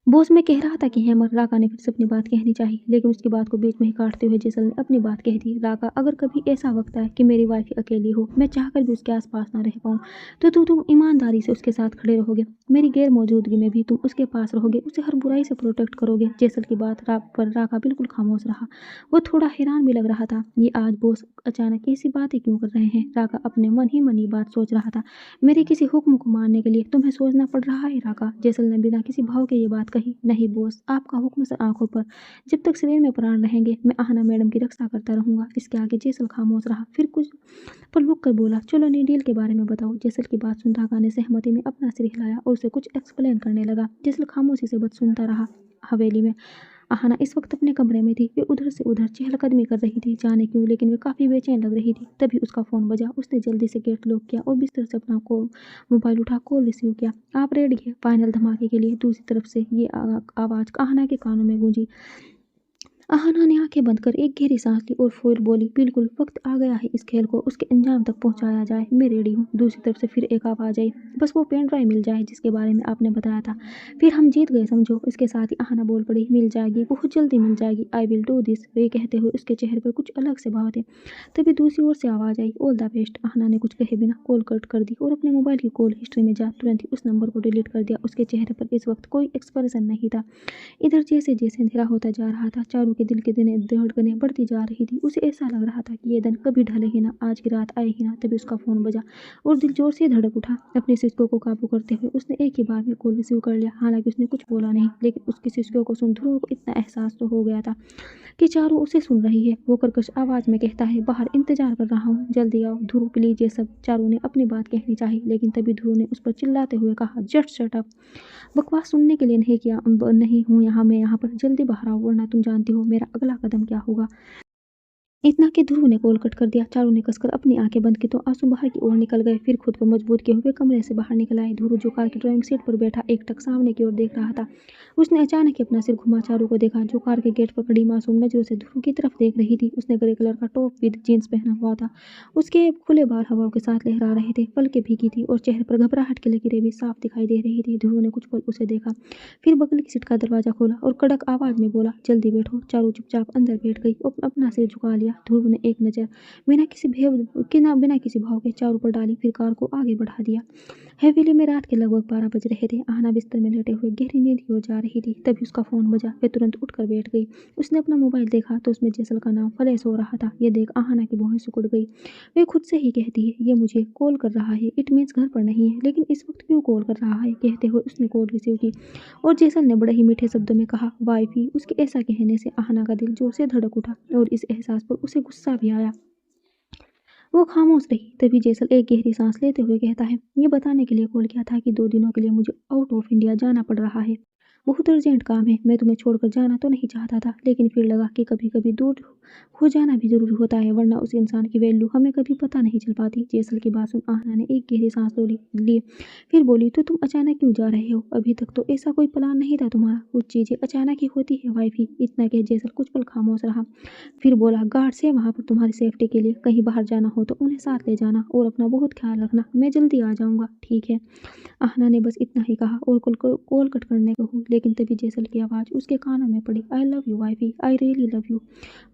बॉस, मैं कह रहा था कि हेमर। राका ने फिर से अपनी बात कहनी चाहिए, लेकिन उसकी बात को बीच में ही काटते हुए जेसल ने अपनी बात कह दी। राका, अगर कभी ऐसा वक्त आए कि मेरी वाइफ अकेली हो, मैं चाहकर भी उसके आसपास ना रह पाऊँ, तो तुम ईमानदारी से उसके साथ खड़े रहोगे, मेरी गैर मौजूदगी में भी तुम उसके पास रहोगे, उसे हर बुराई से प्रोटेक्ट करोगे। जेसल की बात पर राका बिल्कुल खामोश रहा। वो थोड़ा हैरान भी लग रहा था। ये आज बॉस अचानक ऐसी बातें क्यों कर रहे हैं। राका अपने मन ही मन ये बात सोच रहा था। मेरे किसी हुक्म को मानने के लिए तुम्हें सोचना पड़ रहा है राका। जेसल ने बिना किसी भाव के ये बात कही। नहीं बॉस, आपका हुक्म से आंखों पर, जब तक शरीर में प्राण रहेंगे मैं आहना मैडम की रक्षा करता रहूंगा। इसके आगे जेसल खामोश रहा, फिर कुछ पर रुक कर बोला, चलो नीडील के बारे में बताओ। जेसल की बात सुन राका ने सहमति में अपना सिर हिलाया और उसे कुछ एक्सप्लेन करने लगा। जेसल खामोशी से बस सुनता रहा। हवेली में आहना इस वक्त अपने कमरे में थी। वे उधर से उधर चहलकदमी कर रही थी, जाने क्यों, लेकिन वे काफ़ी बेचैन लग रही थी। तभी उसका फ़ोन बजा। उसने जल्दी से गेट लॉक किया और बिस्तर से अपना मोबाइल उठा कॉल रिसीव किया। आप रेडी है फाइनल धमाके के लिए। दूसरी तरफ से ये आवाज़ आहना के कानों में गूंजी। आहना ने आंखें बंद कर एक गहरी सांस ली और फिर बोली, बिल्कुल वक्त आ गया है इस खेल को उसके अंजाम तक पहुंचाया जाए। मैं रेडी हूँ। दूसरी तरफ से फिर एक आवाज आई, बस वो पेन ड्राइव मिल जाए जिसके बारे में आपने बताया था, फिर हम जीत गए समझो। इसके साथ ही आहना बोल पड़ी, मिल जाएगी, बहुत जल्दी मिल जाएगी, आई विल डू दिस। वे कहते हुए उसके चेहरे पर कुछ अलग से भाव थे। तभी दूसरी ओर से आवाज आई, ऑल द बेस्ट। आहना ने कुछ कहे बिना कॉल कट कर दी और अपने मोबाइल की कॉल हिस्ट्री में जा तुरंत ही उस नंबर को डिलीट कर दिया। उसके चेहरे पर इस वक्त कोई एक्सप्रेशन नहीं था। इधर जैसे जैसे अंधेरा होता जा रहा था, चारू के दिल के धड़कनें बढ़ती जा रही थी। उसे ऐसा लग रहा था कि ये दिन कभी ढले ही ना, आज की रात आए ही ना। तभी उसका फोन बजा और दिल जोर से धड़क उठा। अपने सिसकों को काबू करते हुए उसने एक ही बार में कॉल रिसीव कर लिया। हालांकि उसने कुछ बोला नहीं, लेकिन उसके सिसकों को सुन ध्रुव को इतना एहसास तो हो गया था कि चारू उसे सुन रही है। वो कर्कश आवाज में कहता है, बाहर इंतजार कर रहा हूँ, जल्दी आओ। ध्रुव प्लीज, ये सब। चारू ने अपनी बात कहनी चाहिए, लेकिन तभी ध्रुव ने उस पर चिल्लाते हुए कहा, जस्ट शट अप। बकवास सुनने के लिए नहीं किया, नहीं हूँ यहाँ मैं, यहाँ पर जल्दी बाहर आओ, वरना तुम जानती हो मेरा अगला कदम क्या होगा। इतना कि ध्रुव ने कॉल कट कर दिया। चारू ने कसकर अपनी आंखें बंद की तो आंसू बाहर की ओर निकल गए। फिर खुद को मजबूत किए हुए कमरे से बाहर निकल आए। ध्रुव जो कार की ड्राइविंग सीट पर बैठा एकटक सामने की ओर देख रहा था। उसने अचानक ही अपना सिर घुमा चारू को देखा, जो कार के गेट पर खड़ी मासूम नजरों से ध्रुव की तरफ देख रही थी। उसने ग्रे कलर का टॉप विद जीन्स पहना हुआ था। उसके खुले बाल हवाओं के साथ लहरा रहे थे, पलकें भीगी थी और चेहरे पर घबराहट की लकीरें भी साफ दिखाई दे रही थी। ध्रुव ने कुछ पल उसे देखा, फिर बगल की सीट का दरवाजा खोला और कड़क आवाज में बोला, जल्दी बैठो। चारू चुपचाप अंदर बैठ गई और अपना सिर झुका लिया। ध्रुव ने एक नजर बिना किसी भाव के चारू पर डाली, फिर कार को आगे बढ़ा दिया। हवेली में रात के लगभग 12 बज रहे थे। आहना बिस्तर में लेटे हुए गहरी नींद की ओर जा रही थी। तभी उसका फोन बजा। वे तुरंत उठकर बैठ गई। उसने अपना मोबाइल देखा तो उसमें जेसल का नाम फ्लैश हो रहा था। ये देख आहना की भौहें सिकुड़ गई। वे खुद से ही कहती है, ये मुझे कॉल कर रहा है, इट मीन्स घर पर नहीं है, लेकिन इस वक्त क्यों कॉल कर रहा है। कहते हुए उसने कॉल रिसीव की और जेसल ने बड़े ही मीठे शब्दों में कहा, वाइफी। उसके ऐसा कहने से आहना का दिल जोर से धड़क उठा और इस एहसास पर उसे गुस्सा भी आया। वो खामोश रही। तभी जेसल एक गहरी सांस लेते हुए कहता है, ये बताने के लिए कॉल किया था कि 2 दिनों के लिए मुझे आउट ऑफ इंडिया जाना पड़ रहा है। बहुत अर्जेंट काम है। मैं तुम्हें छोड़कर जाना तो नहीं चाहता था, लेकिन फिर लगा कि कभी कभी दूर हो जाना भी जरूरी होता है, वरना उस इंसान की वैल्यू हमें कभी पता नहीं चल पाती। जेसल की बात सुन आहना ने एक गहरी सांस ली, फिर बोली, तो तुम अचानक क्यों जा रहे हो। अभी तक तो ऐसा कोई प्लान नहीं था तुम्हारा। कुछ चीजें अचानक ही होती है वाइफी। इतना कह जेसल कुछ पल खामोश रहा, फिर बोला, गार्ड्स है वहाँ पर तुम्हारी सेफ्टी के लिए, कहीं बाहर जाना हो तो उन्हें साथ ले जाना और अपना बहुत ख्याल रखना। मैं जल्दी आ जाऊँगा, ठीक है। आहना ने बस इतना ही कहा और कॉल कट करने को हुई, लेकिन तभी जेसल की आवाज़ उसके कानों में पड़ी, आई love you wifey, I really love you.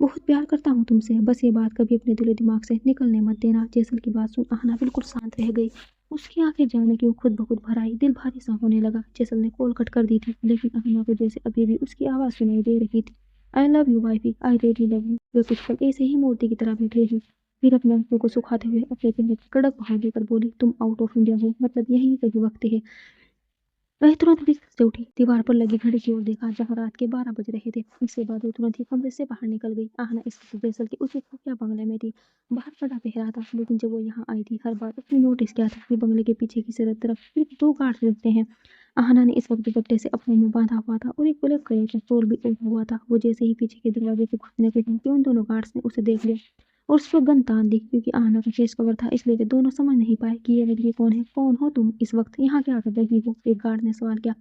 बहुत प्यार करता हूँ तुमसे, बस ये बात कभी अपने दिलो दिमाग से निकलने मत देना। जेसल की बात सुन आहना बिल्कुल शांत रह गई। उसकी आंखें जाने क्यों खुद ब खुद भर आई, दिल भारी सा होने लगा। जेसल ने कॉल कट कर दी थी, लेकिन आहना को जैसे अभी भी उसकी आवाज़ सुनाई दे रही थी, I love you wifey, I really love you. वे कुछ पल ऐसे ही मूर्ति की तरह बैठे रहे। फिर अपने आंसू को सुखाते हुए अपने चेहरे पर कड़क भाव देकर बोली, तुम आउट ऑफ इंडिया हो, मतलब यही सही वक्त है। वह तुरंत बिस्तर से उठी, दीवार पर लगी घड़ी की ओर देखा जहाँ रात के 12 बज रहे थे। इसके बाद वो तुरंत ही कमरे से बाहर निकल गई। आहना इस वक्त जेसल के उसी खुफिया बंगले में थी। बाहर पड़ा पहरा था, लेकिन जब वो यहाँ आई थी हर बार उसने नोटिस किया था कि बंगले के पीछे की तरफ सिर्फ 2 गार्ड्स रहते हैं। आहना ने इस वक्त दुपट्टे से अपने मुंह बांधा हुआ था और एक ब्लैक कलर का शॉल भी ओढ़ा हुआ था। वो जैसे ही पीछे के दरवाजे से घुसने के थे कि उन दोनों गार्ड्स ने उसे देख लिया और उस पर गन तान दी। क्योंकि आहना का फेस कवर था इसलिए वे दोनों समझ नहीं पाए कि ये लड़की कौन है। कौन हो तुम? इस वक्त यहाँ क्या कर रही हो? एक गार्ड ने सवाल किया।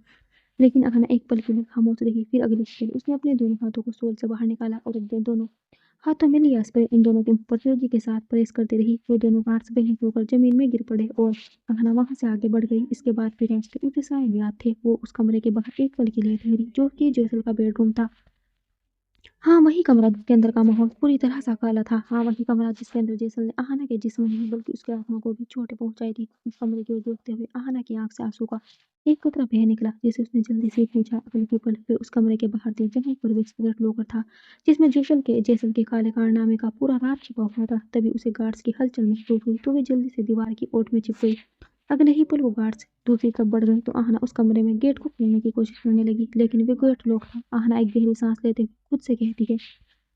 लेकिन आहना एक पल के लिए खामोश रही। फिर अगली सेकंड उसने अपने दोनों हाथों को शॉल से बाहर निकाला और अपने दोनों हाथों में लिया स्प्रे इन दोनों के मुंह पर तेजी के साथ प्रेस करती रही। वो दोनों गार्ड्स बेहोश होकर जमीन में गिर पड़े और अहना वहां से आगे बढ़ गई। इसके बाद पेरेंट्स के उसे सारे याद थे। वो उस कमरे के बाहर एक पल के लिए ठहरी जो कि जैसल का बेडरूम था। हाँ, वही कमरा जिसके अंदर का माहौल पूरी तरह सा काला था। हाँ, वही कमरा जिसके अंदर जैसल ने अहाना के जिस्म नहीं बल्कि उसके आत्मा को भी चोटें पहुंचाई थी। उस कमरे की ओर देखते हुए अहाना की आंख से आंसू का एक कतरा बह निकला जिसे उसने जल्दी से पूछा। अगले ही पल वे उस कमरे के बाहर थे जहाँ एक प्रवेश सिगरेट लॉकर था जिसमें जैसल के काले कारनामे का पूरा राज छिपा हुआ था। तभी उसे गार्ड्स की हलचल महसूस हुई तो वे जल्दी से दीवार की ओट में छिप गई। अगले ही पल वो गार्ड्स दूसरी तरफ बढ़ गए तो आहना उस कमरे में गेट को खोलने की कोशिश करने लगी लेकिन वे गेट लॉक था। आहना एक गहरी सांस लेते हुए खुद से कहती है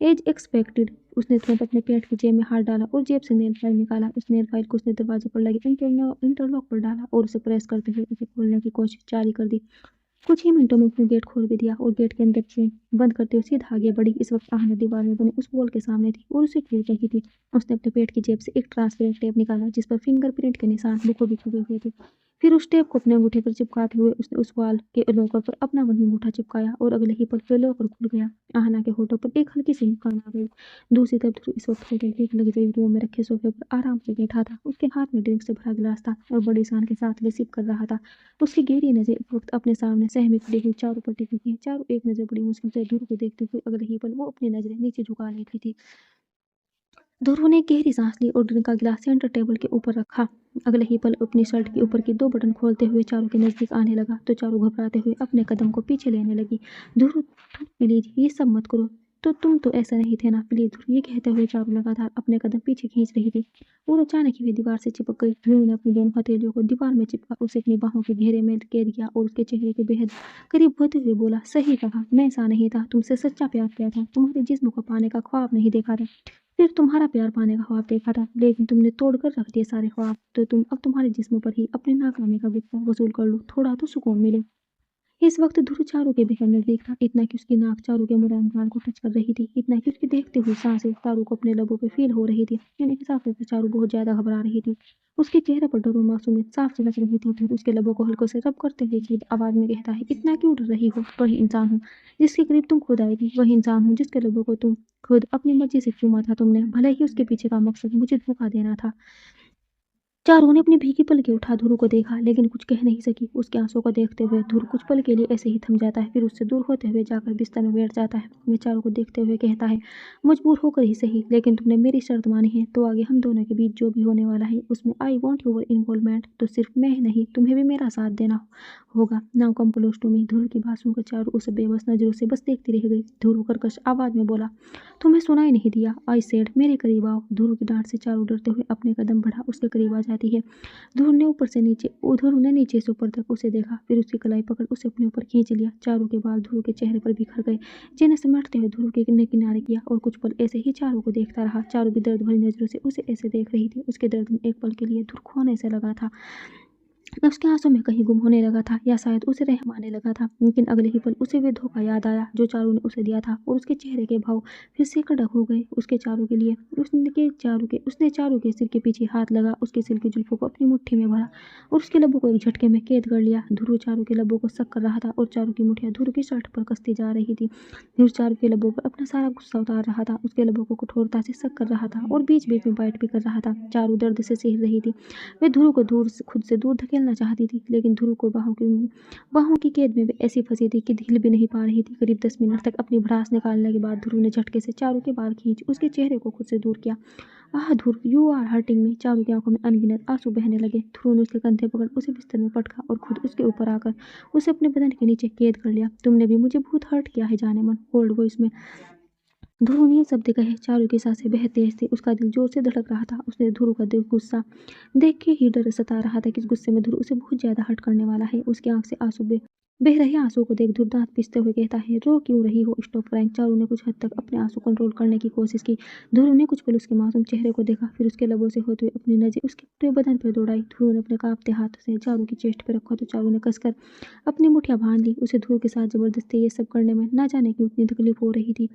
एज एक्सपेक्टेड। उसने तुरंत अपने पेट की जेब में हाथ डाला और जेब से नेल फाइल निकाला। उस नेल फाइल को उसने दरवाजे पर लगे इंटरलॉक पर डाला और उसे प्रेस करते हुए उसे खोलने की कोशिश जारी कर दी। कुछ ही मिनटों में उसने गेट खोल भी दिया और गेट के अंदर से बंद करते हुए सीधा आगे बढ़ी। इस वक्त आहना दीवार में बने उस वॉल के सामने थी और उसे घूर रही थी। उसने अपने पेट की जेब से एक ट्रांसपेरेंट टेप निकाला जिस पर फिंगरप्रिंट के निशान बखूबी छुपे हुए थे। फिर उस टेप को अपने अंगूठे पर चिपकाते हुए उसने उस वॉल के लॉकर पर अपना वही अंगूठा चिपकाया और अगले ही पल में लॉकर खुल गया। आहना के होठों पर एक हल्की सी मुस्कान आ गई। दूसरी तरफ ध्रुव इस वक्त होटल के एक लग्जरी रूम में रखे सोफे पर आराम से बैठा था। उसके हाथ में ड्रिंक से भरा गिलास था और बड़ी शान के साथ वे सिप कर रहा था। उसकी गहरी नजर इस वक्त अपने सामने सहमी खड़ी हुई चारों पर टिकी थी। चारों एक नजर बड़ी मुश्किल से ध्रुव को देखते हुए अगले ही पल वो अपनी नजरें नीचे झुका लेती थी। ध्रुव ने गहरी सांस ली और ड्रिंक का गिलास सेंटर टेबल के ऊपर रखा। अगले ही पल अपनी शर्ट के ऊपर की दो बटन खोलते हुए चारों के नजदीक आने लगा तो चारों घबराते हुए अपने कदम को पीछे लेने लगी। ध्रुव प्लीज ये सब मत करो। तो तुम तो ऐसा नहीं थे ना प्लीज ध्रुव। ये कहते हुए चारों लगातार अपने कदम पीछे खींच रही थी और अचानक ही वे दीवार से चिपक गई। ध्रुव ने अपनी दोनों हथेलियों को दीवार में चिपका उसे अपनी बाहों के घेरे में कैद किया और उसके चेहरे के बेहद करीब होते हुए बोला सही कहा मैं ऐसा नहीं था। तुमसे सच्चा प्यार किया था। तुम्हारे जिस्म को पाने का ख्वाब नहीं देखा था। सिर्फ तुम्हारा प्यार पाने का ख्वाब देखा था लेकिन तुमने तोड़ कर रख दिए सारे ख्वाब। तो तुम अब तुम्हारे जिस्म पर ही अपने नाकामी का गुस्सा वसूल कर लो। थोड़ा तो सुकून मिले। इस वक्त ध्रुव चारों के बेहद नजदीक था। इतना कि उसकी नाक चारों के मुलायम गाल को टच कर रही थी। इतना कि उसकी देखते हुए सांसें चारों को अपने लबों पे फील हो रही थी। इन एहसासों से चारों बहुत ज्यादा घबरा रही थी। उसके चेहरे पर डर और मासूमियत साफ झलक रही थी। फिर उसके लबों को हल्कों से रब करते हुए अजीब आवाज में कहता है इतना क्यों डर रही हो? वही इंसान हूँ जिसके करीब तुम खुद आई थी। वही इंसान हूँ जिसके लबों को तुम खुद अपनी मर्जी से चूमा था तुमने। भले ही उसके पीछे का मकसद मुझे धोखा देना था। चारों ने अपनी भीगी पलकें उठा ध्रुव को देखा लेकिन कुछ कह नहीं सकी। उसके आंसू को देखते हुए ध्रुव कुछ पल के लिए ऐसे ही थम जाता है फिर उससे दूर होते हुए जाकर बिस्तर में बैठ जाता है। वे चारों को देखते हुए कहता है मजबूर होकर ही सही लेकिन तुमने मेरी शर्त मानी है तो आगे हम दोनों के बीच जो भी होने वाला है उसमें आई वॉन्ट योर इन्वॉल्वमेंट। तो सिर्फ मैं ही नहीं तुम्हें भी मेरा साथ देना होगा। Now come close to me. Dhruv की बात सुनकर चारों उसे बेबस नजरों से बस देखती रह गई। ध्रुव कर्कश आवाज में बोला तुम्हें सुनाई नहीं दिया? आई सेड मेरे करीब आओ। ध्रुव की डांट से चारों डरते हुए अपने कदम बढ़ा उसके करीब आ जाती है। ध्रुव ने नीचे से ऊपर तक उसे देखा फिर उसकी कलाई पकड़ उसे अपने ऊपर खींच लिया। चारों के बाल ध्रुव के चेहरे पर बिखर गए जिन्हें समेटते हुए ध्रुव के किनारे किया और कुछ पल ऐसे ही चारों को देखता रहा। चारों भी दर्द भरी नजरों से उसे ऐसे देख रही थी। उसके दर्द में एक पल के लिए ध्रुव खोने से लगा था। उसके आंसू में कहीं गुम होने लगा था या शायद उसे रहम आने लगा था। लेकिन अगले ही पल उसे वे धोखा याद आया जो चारों ने उसे दिया था और उसके चेहरे के भाव फिर से कड़क हो गए। उसके चारों के लिए उसने चारों के सिर के पीछे हाथ लगा उसके सिर की जुल्फों को अपनी मुट्ठी में भरा और उसके लबों को एक झटके में कैद कर लिया। ध्रुव चारों के लबों को सक कर रहा था और चारों की मुठ्ठियां ध्रुव की शर्ट पर कसती जा रही थी। ध्रुव चारों के लबों पर अपना सारा गुस्सा उतार रहा था। उसके लबों को कठोरता से सक कर रहा था और बीच बीच में बाइट भी कर रहा था। चारों दर्द से सिहर रही थी। वे ध्रुव को खुद से दूर धकेलना चाहती थी लेकिन ध्रुव को बाहों की कैद में वे ऐसी फंसी थी कि हिल भी नहीं पा रही थी। करीब 10 मिनट तक अपनी भड़ास निकालने के बाद ध्रुव ने झटके से चारों के बाल खींच उसके चेहरे को खुद से दूर किया। आह ध्रुव यू आर हर्टिंग मी। चारों की आंखों में अनगिनत आंसू बहने लगे। ध्रुव ने उसके कंधे पकड़ उसे बिस्तर में पटका और खुद उसके ऊपर आकर उसे अपने बदन के नीचे कैद कर लिया। तुमने भी मुझे बहुत हर्ट किया है जाने मन। कोल्ड वॉइस में ध्रुव ने ये शब्द कहे। चारों की सांसें बेहद तेज थी। उसका दिल जोर से धड़क रहा था। उसने ध्रुव का दिल गुस्सा देख के ही डर सता रहा था कि इस गुस्से में ध्रुव उसे बहुत ज्यादा हर्ट करने वाला है। उसकी आंख से आंसू बह रहे आंसू को देख ध्रुव दांत पीसते हुए कहता है, रो क्यों रही हो, स्टॉप फ्रैंक। चारू ने कुछ हद तक अपने आंसू कंट्रोल करने की कोशिश की। ध्रुव ने कुछ पल उसके मासूम चेहरे को देखा, फिर उसके लबों से होते हुए अपनी नजर उसके पूरे बदन पर दौड़ाई। ध्रुव ने अपने कांपते हाथ से चारू की चेस्ट पर रखा तो चारू ने कसकर अपनी मुठ्ठियां बांध ली। उसे ध्रुव के साथ जबरदस्ती ये सब करने में ना जाने क्यों इतनी तकलीफ हो रही थी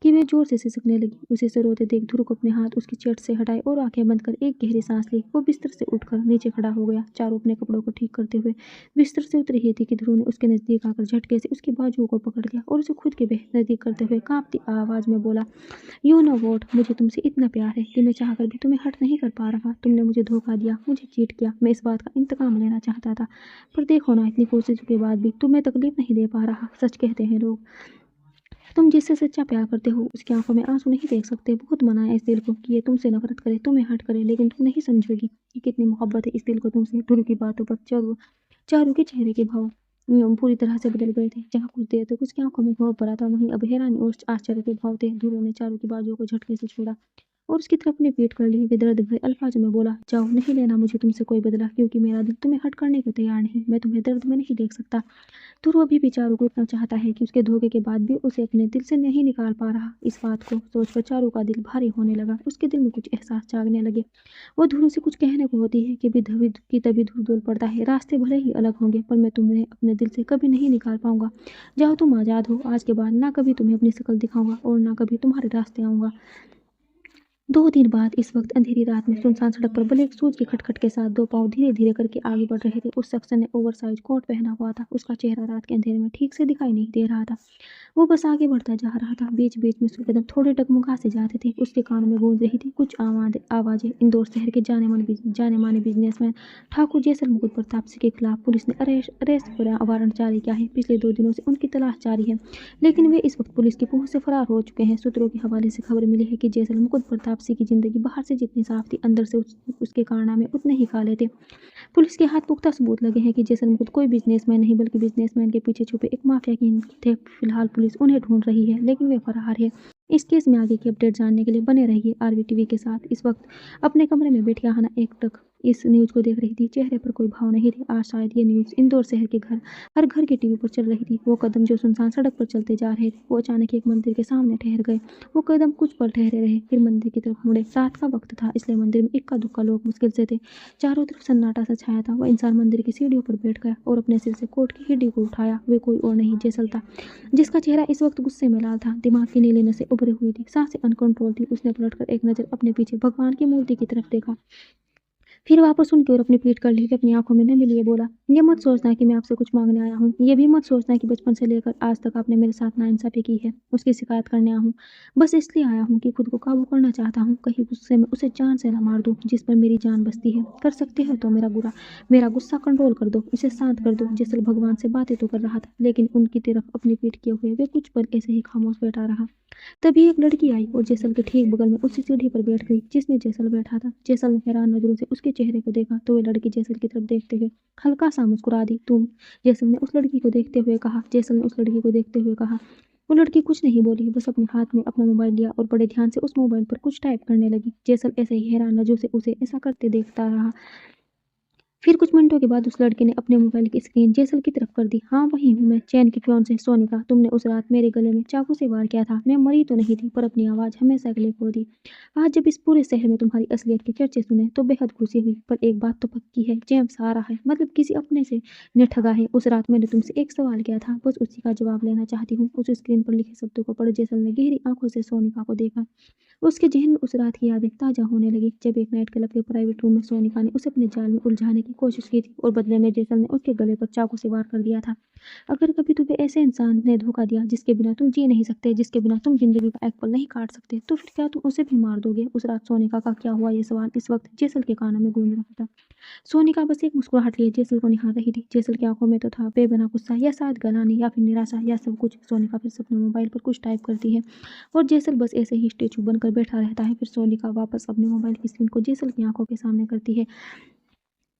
कि वह जोर से सिसकने लगी। उसे से रोते देख ध्रुव को अपने हाथ उसकी चेस्ट से हटाए और आंखें बंद कर एक गहरी सांस ली। वो बिस्तर से उठकर नीचे खड़ा हो गया। चारू अपने कपड़ों को ठीक करते हुए बिस्तर से उतर रही थी कि ध्रुव ने उसके नजदीक आकर झटके से उसकी बाजुओं को पकड़ लिया और उसे खुद के नजदीक करते हुए कांपती आवाज में बोला, यू नो वॉट, मुझे तुमसे इतना प्यार है कि मैं चाहकर भी तुम्हें हर्ट नहीं कर पा रहा। तुमने मुझे धोखा दिया, मुझे चीट किया। मैं इस बात का इंतकाम लेना चाहता था, पर देखो ना, इतनी कोशिशों के बाद भी तुम्हें तकलीफ नहीं दे पा रहा। सच कहते हैं लोग, तुम जिससे सच्चा प्यार करते हो उसकी आंखों में आंसू नहीं देख सकते। बहुत मना है इस दिल को कि ये तुमसे नफरत करे, तुम्हें हर्ट करे, लेकिन तुम नहीं समझोगी कि कितनी मोहब्बत है इस दिल को तुमसे। ध्रुव की बातों पर चारू चारू के चेहरे के भाव पूरी तरह से बदल गए थे। जहाँ कुछ देर तक उसकी आंखों में खौफ भरा था, वहीं अब हैरानी और आश्चर्य के भाव थे। ध्रुव ने चारू की बाजुओं को झटके से छोड़ा और उसकी तरफ अपनी पीठ कर ली। वे दर्द भरे अल्फाजों में बोला, जाओ, नहीं लेना मुझे तुमसे कोई बदला, क्योंकि मेरा दिल तुम्हें हट करने को तैयार नहीं। मैं तुम्हें दर्द में नहीं देख सकता। ध्रुव अभी भी चारू को इतना चाहता है कि उसके धोखे के बाद भी उसे अपने दिल से नहीं निकाल पा रहा। इस बात को सोचकर चारू का दिल भारी होने लगा। उसके दिल में कुछ एहसास जागने लगे। वो ध्रुव से कुछ कहने को होती है कि तभी ध्रुव बोल पड़ता है, रास्ते भले ही अलग होंगे पर मैं तुम्हें अपने दिल से कभी नहीं निकाल पाऊंगा। जाओ, तुम आजाद हो। आज के बाद ना कभी तुम्हें अपनी शक्ल दिखाऊंगा और ना कभी तुम्हारे रास्ते आऊंगा। 2 दिन बाद इस वक्त अंधेरी रात में सुनसान सड़क पर ब्लैक शूज की खटखट के साथ 2 पाँव धीरे धीरे करके आगे बढ़ रहे थे। उस शख्स ने ओवरसाइज कोट पहना हुआ था। उसका चेहरा रात के अंधेरे में ठीक से दिखाई नहीं दे रहा था। वो बस आगे बढ़ता जा रहा था। बीच बीच में उसके कदम थोड़े डगमगा से जाते थे। उसके कानों में गूंज रही थी कुछ आवाजें। इंदौर शहर के जाने माने बिजनेसमैन ठाकुर जैसल मुकुट प्रताप सिंह के खिलाफ पुलिस ने अरेस्ट वारंट जारी किया है। पिछले 2 दिनों से उनकी तलाश जारी है, लेकिन वे इस वक्त पुलिस की पहुंच से फरार हो चुके हैं। सूत्रों के हवाले से खबर मिली है कि जैसल मुकुट प्रताप सिंह की जिंदगी बाहर से जितनी साफ थी, अंदर से उसके कारनामे उतने ही काले थे। पुलिस के हाथ पुख्ता सबूत लगे हैं कि जैसल मुकुट कोई बिजनेसमैन नहीं बल्कि बिजनेसमैन के पीछे छुपे एक माफिया किंग थे। फिलहाल पुलिस उन्हें ढूंढ रही है, लेकिन वे फरार है। इस केस में आगे की अपडेट जानने के लिए बने रहिए आरबीटीवी के साथ। इस वक्त अपने कमरे में बैठी आहाना एकटक इस न्यूज को देख रही थी। चेहरे पर कोई भाव नहीं थे। आज शायद ये न्यूज इंदौर शहर के हर घर की टीवी पर चल रही थी। वो कदम जो सुनसान सड़क पर चलते जा रहे थे, वो अचानक एक मंदिर के सामने ठहर गए। वो कदम कुछ पल ठहरे रहे, फिर मंदिर की तरफ मुड़े। रात का वक्त था, इसलिए मंदिर में इक्का दुक्का लोग मुश्किल से थे। चारों तरफ सन्नाटा सा छाया था। वह इंसान मंदिर की सीढ़ियों पर बैठ गया और अपने सिर से कोट की हिड्डी को उठाया। वे कोई और नहीं, जैसल था, जिसका चेहरा इस वक्त गुस्से में लाल था। दिमाग की नीली नसें उभरी हुई थी, सांसें अनकंट्रोल थी। उसने पलटकर एक नजर अपने पीछे भगवान की मूर्ति की तरफ देखा, फिर वापस उनकी ओर अपनी पीठ कर ली। अपनी आंखों में नमी लिए बोला, ये मत सोचना कि मैं आपसे कुछ मांगने आया हूँ। ये भी मत सोचना कि बचपन से लेकर आज तक आपने मेरे साथ नाइंसाफी की है, उसकी शिकायत करने आया हूँ। बस इसलिए आया हूँ कि खुद को काबू करना चाहता हूँ। कहीं गुस्से में उसे जान से ना मार दूँ, जिस पर मेरी जान बसती है। कर सकते हो तो मेरा गुस्सा कंट्रोल कर दो, इसे शांत कर दो। जैसल भगवान से बातें तो कर रहा था, लेकिन उनकी तरफ अपनी पीठ किए हुए वे कुछ पल ऐसे ही खामोश बैठा रहा। तभी एक लड़की आई और जैसल के ठीक बगल में उसी सीढ़ी पर बैठ गई जिसमें जैसल बैठा था। जैसल ने हैरान नजरों से उसके चेहरे को देखा तो वह लड़की जैसल की तरफ देखते हुए हल्का सा मुस्कुरा दी। तुम? जैसल ने उस लड़की को देखते हुए कहा। वो लड़की कुछ नहीं बोली, बस अपने हाथ में अपना मोबाइल लिया और बड़े ध्यान से उस मोबाइल पर कुछ टाइप करने लगी। जैसल ऐसे ही हैरान नजरों से उसे ऐसा करते देखता रहा। फिर कुछ मिनटों के बाद उस लड़के ने अपने मोबाइल की स्क्रीन जैसल की तरफ कर दी। हाँ, वही हूँ मैं, चैन की फियांसे सोनिका। तुमने उस रात मेरे गले में चाकू से वार किया था। मैं मरी तो नहीं थी, पर अपनी आवाज़ हमेशा के लिए खो दी। आज जब इस पूरे शहर में तुम्हारी असलियत के चर्चे सुने तो बेहद खुशी हुई, पर एक बात तो पक्की है, जेम्स आ रहा है, मतलब किसी अपने से ने ठगा है। उस रात मैंने तुमसे एक सवाल किया था, बस उसी का जवाब लेना चाहती हूँ। उस स्क्रीन पर लिखे शब्दों को पढ़ जैसल ने गहरी आंखों से सोनिका को देखा। उसके जहन में उस रात की यादें ताजा होने लगी, जब एक नाइट क्लब के प्राइवेट रूम में सोनिका ने उसे अपने जाल में उलझाने की कोशिश की थी और बदले में जैसल ने उसके गले पर चाकू से वार कर दिया था। अगर कभी तुम्हें ऐसे इंसान ने धोखा दिया जिसके बिना तुम जी नहीं सकते, जिसके बिना तुम जिंदगी का एक पल नहीं काट सकते, तो फिर क्या तुम उसे भी मार दोगे? उस रात सोनिका का क्या हुआ, ये सवाल इस वक्त जैसल के कानों में गूंज रहा था। सोनिका बस एक मुस्कुराहट लिए जैसल को निहार रही थी। जैसल की आंखों में तो था बेबना गुस्सा, या शायद गलानी, या फिर निराशा, या सब कुछ। सोनिका फिर से अपने मोबाइल पर कुछ टाइप करती है और जैसल बस ऐसे ही स्टेचू बनकर बैठा रहता है। फिर सोनिका वापस अपने मोबाइल की स्क्रीन को जैसल की आंखों के सामने करती है।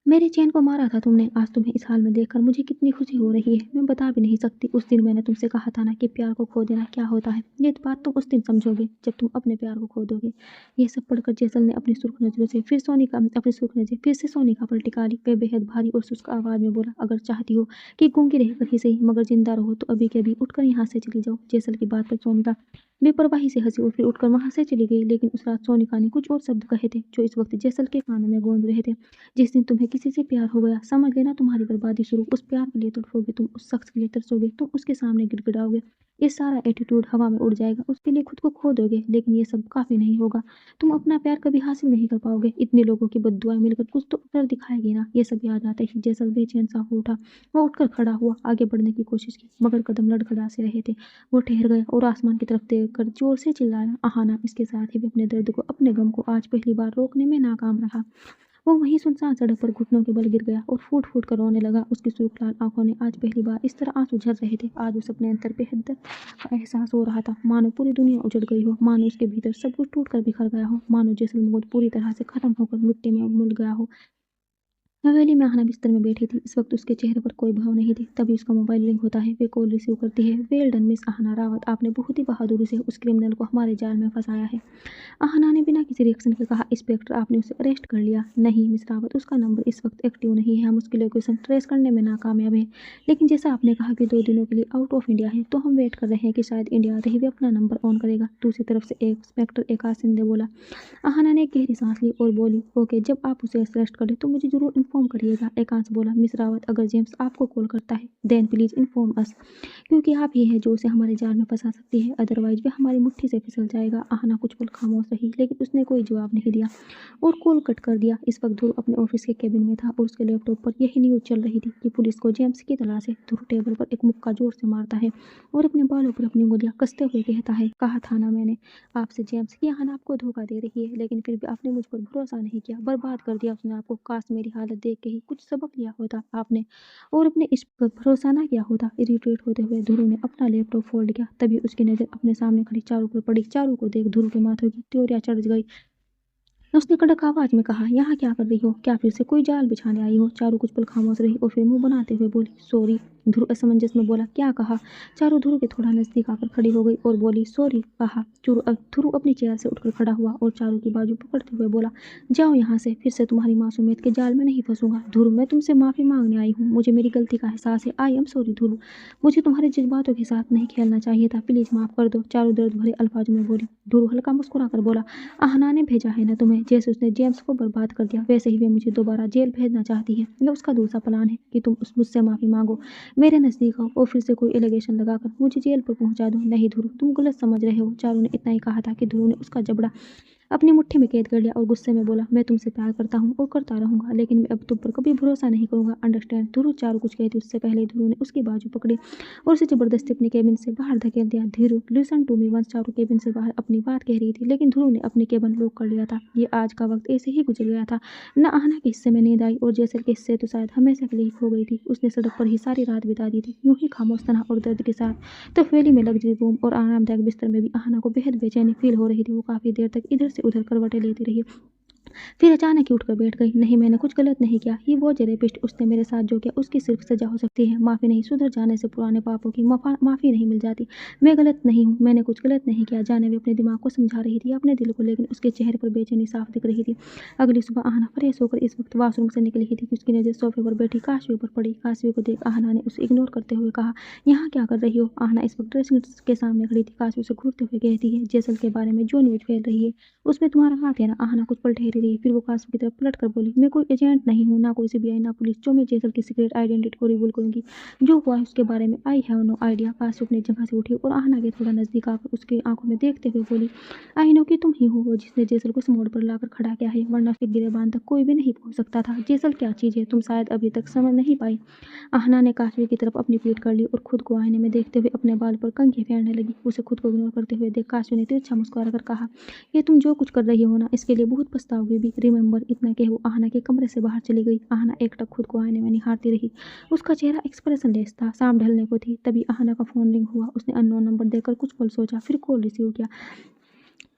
मेरे चैन को मारा था तुमने। आज तुम्हें इस हाल में देखकर मुझे कितनी खुशी हो रही है, मैं बता भी नहीं सकती। उस दिन मैंने तुमसे कहा था ना कि प्यार को खो देना क्या होता है। ये बात तुम उस दिन समझोगे जब तुम अपने प्यार को खो दोगे। ये सब पढ़कर जैसल ने अपनी सुर्ख नजरों से फिर सोनिका अपनी सुर्ख नजर फिर से सोनिका पर टिका ली। वह बेहद भारी और शुष्क आवाज में बोला, अगर चाहती हो कि गूंगी रहकर ही सही मगर जिंदा रहो तो अभी के अभी उठकर यहाँ से चली जाओ। जैसल की बात पर सोनिका बेपरवाही से हंसी और फिर उठकर वहां से चली गई। लेकिन उस रात सोनिका ने कुछ और शब्द कहे थे जो इस वक्त जैसल के कानों में गूंज रहे थे। जिस दिन तुम्हें किसी से प्यार हो गया, समझ लेना तुम्हारी बर्बादी शुरू। उस प्यार के लिए तड़पोगे तुम, उस शख्स के लिए तरसोगे तुम, उसके सामने गिड़गिड़ाओगे। ये सारा एटीट्यूड हवा में उड़ जाएगा, उसके लिए खुद को खो दोगे। लेकिन ये सब काफी नहीं होगा, तुम अपना प्यार कभी हासिल नहीं कर पाओगे। इतने लोगों की बद्दुआएं मिलकर कुछ तो असर दिखाएगी ना। ये सब याद आते ही जैसल बेचैन सा हो उठा। वो उठकर खड़ा हुआ, आगे बढ़ने की कोशिश की मगर कदम लड़खड़ा से रहे थे। वो ठहर गया और आसमान की तरफ देख कर जोर से चिल्लाया, आहाना। इसके साथ ही वे अपने दर्द को, अपने गम को आज पहली बार रोकने में नाकाम रहा। वो वहीं सुनसान सड़क पर घुटनों के बल गिर गया और फूट फूट कर रोने लगा। उसकी सुर्ख लाल आंखों ने आज पहली बार इस तरह आंसू झर रहे थे। आज उस अपने अंतर बेहद दर्द का एहसास हो रहा था, मानो पूरी दुनिया उजड़ गई हो, मानो उसके भीतर सब कुछ टूट कर बिखर गया हो, मानो जैसलमेर पूरी तरह से खत्म होकर मिट्टी में मिल गया हो। हवेली में आहना बिस्तर में बैठी थी। इस वक्त उसके चेहरे पर कोई भाव नहीं थे। तभी उसका मोबाइल रिंग होता है। वे कॉल रिसीव करती है। Well done miss Aahna Rawat, आपने बहुत ही बहादुरी से उस क्रिमिनल को हमारे जाल में फंसाया है। आहना ने बिना किसी रिएक्शन के कहा, इंस्पेक्टर आपने उसे अरेस्ट कर लिया? नहीं मिस रावत, उसका नंबर इस वक्त एक्टिव नहीं है, हम उसकी लोकेशन ट्रेस करने में नाकामयाब है। लेकिन जैसा आपने कहा कि 2 दिनों के लिए आउट ऑफ इंडिया है, तो हम वेट कर रहे हैं कि शायद इंडिया आते ही वे अपना नंबर ऑन करेगा। दूसरी तरफ से इंस्पेक्टर एकाज सिंधे बोला। आहना ने एक गहरी सांस ली और बोली, ओके, जब आप उसे अरेस्ट करें तो मुझे जरूर इन्फॉर्म करिएगा। एकांश बोला, मिस रावत, अगर जेम्स आपको कॉल करता है देन प्लीज इन्फॉर्म अस, क्योंकि आप ही है जो उसे हमारे जाल में फंसा सकती है, अदरवाइज वह हमारी मुट्ठी से फिसल जाएगा। आहना कुछ पल खामोश रही लेकिन उसने कोई जवाब नहीं दिया और कॉल कट कर दिया। इस वक्त ध्रुव अपने ऑफिस के केबिन में था और उसके लैपटॉप पर यही न्यूज चल रही थी कि पुलिस को जेम्स की तलाश है। ध्रुव टेबल पर एक मुक्का जोर से मारता है और अपने बालों पर अपनी उंगलियां कसते हुए कहता है, कहा था ना मैंने आपसे जेम्स की आहना आपको धोखा दे रही है, लेकिन फिर भी आपने मुझ पर भरोसा नहीं किया, बर्बाद कर दिया उसने आपको। काश मेरी हालत देख के ही कुछ सबक लिया होता आपने और अपने इश्क पर भरोसा ना किया होता। इरिटेट होते हुए ध्रुव ने अपना लैपटॉप फोल्ड किया। तभी उसकी नजर अपने सामने खड़ी चारू पर पड़ी। चारू को देख ध्रुव के माथे की त्योरियां चढ़ गई। उसने कड़क आवाज में कहा, यहाँ क्या कर रही हो? क्या फिर से कोई जाल बिछाने आई हो? चारू कुछ पल खामोश रही और फिर मुंह बनाते हुए बोली, सॉरी। ध्रुव असमंजस में बोला, क्या कहा? चारू ध्रुव के थोड़ा नजदीक आकर खड़ी हो गई और बोली, सॉरी कहा। ध्रुव अपनी चेयर से उठकर खड़ा हुआ और चारू की बाजू पकड़ते हुए बोला, जाओ यहाँ से, फिर से तुम्हारी मासूमियत के जाल में नहीं फंसूंगा। ध्रुव, मैं तुमसे माफी मांगने आई हूँ, मुझे मेरी गलती का एहसास है। आई एम सॉरी ध्रुव, मुझे तुम्हारे जज्बातों के साथ नहीं खेलना चाहिए था, प्लीज माफ कर दो। चारू दर्द भरे अल्फाजों में बोली। ध्रुव हल्का मुस्कुरा कर बोला, आहना ने भेजा है ना तुम्हें? जैसे उसने जेम्स को बर्बाद कर दिया वैसे ही वे मुझे दोबारा जेल भेजना चाहती है। ये उसका दूसरा प्लान है कि तुम मुझसे माफी मांगो, मेरे नजदीक आओ और फिर से कोई एलिगेशन लगाकर मुझे जेल पर पहुंचा दो। नहीं ध्रुव, तुम गलत समझ रहे हो। चारू ने इतना ही कहा था कि ध्रुव ने उसका जबड़ा अपनी मुट्ठी में कैद कर लिया और गुस्से में बोला, मैं तुमसे प्यार करता हूँ और करता रहूंगा, लेकिन मैं अब तुम पर कभी भरोसा नहीं करूंगा, अंडरस्टैंड? ध्रुव चारू कुछ कहती उससे पहले ध्रुव ने उसकी बाजू पकड़ी और उसे जबरदस्ती अपने केबिन से बाहर धकेल दिया। Dhruv, listen to me once. Charu cabin से बाहर अपनी बात कह रही थी लेकिन ध्रुव ने अपनी केबिन लॉक कर लिया था। ये आज का वक्त ऐसे ही गुजर गया था। न आहना के हिस्से में नींद आई और जैसल के हिस्से तो शायद हमेशा के लिए खो गई थी। उसने सड़क पर ही सारी रात बिता दी थी, यूं ही खामोश तनहा और दर्द के साथ। तो हवेली में लग्जरी रूम और आरामदायक बिस्तर में भी आहना को बेहद बेचैनी फील हो रही थी। वो काफी देर तक इधर से उधर करवटें लेती रही, फिर अचानक ही उठकर बैठ गई। नहीं, मैंने कुछ गलत नहीं किया। ही वो रेपिस्ट, उसने मेरे साथ जो किया उसकी सिर्फ सजा हो सकती है, माफी नहीं। सुधर जाने से पुराने पापों की माफी नहीं मिल जाती। मैं गलत नहीं हूँ, मैंने कुछ गलत नहीं किया। जाने वे अपने दिमाग को समझा रही थी, अपने दिल को, लेकिन उसके चेहरे पर बेचैनी साफ दिख रही थी। अगली सुबह आहना फ्रेश होकर इस वक्त वॉशरूम से निकली ही थी कि उसकी नजर सोफे पर बैठी काशवी पर पड़ी। काशवी को देख आहना ने उसे इग्नोर करते हुए कहा, यहाँ क्या कर रही हो? आहना इस वक्त ड्रेसिंग के सामने खड़ी थी। काशवी उसे घूरते हुए कहती है, जैसल के बारे में जो न्यूज फैल रही है उसमें तुम्हारा हाथ है ना? आहना कुछ पल ठहरी रही, फिर वो काशवी की तरफ पलट कर बोली, मैं कोई एजेंट नहीं हूँ, ना कोई सीबीआई, ना पुलिस, जो मैं जैसल की सीक्रेट आइडेंटिटी को रिवील करूंगी। जो हुआ है उसके बारे में I have no idea. Kashvi अपनी जगह से उठी और आहना के थोड़ा नजदीक आकर उसकी आंखों में देखते हुए बोली, आई नो कि तुम ही हो वो जिसने जैसल को इस मोड़ पर लाकर खड़ा किया है, वरना उसके गिरेबान तक कोई भी नहीं पहुंच सकता था। जैसल क्या चीज है तुम शायद अभी तक समझ नहीं पाई। आहना ने काशवी की तरफ अपनी पीठ कर ली और खुद को आईने में देखते हुए अपने बाल पर कंघी फेरने लगी। उसे खुद को इग्नोर करते हुए देख काशवी ने तिरछा मुस्कुरा कर कहा, ये तुम जो कुछ कर रही हो ना, इसके लिए बहुत पछताओगे भी, रिमेंबर। इतना कह वो आहना के कमरे से बाहर चली गई। आहना एकटक खुद को आईने में निहारती रही। उसका चेहरा एक्सप्रेशनलेस था। शाम ढलने को थी, तभी आहना का फोन रिंग हुआ। उसने अननोन नंबर देकर कुछ पल सोचा, फिर कॉल रिसीव किया।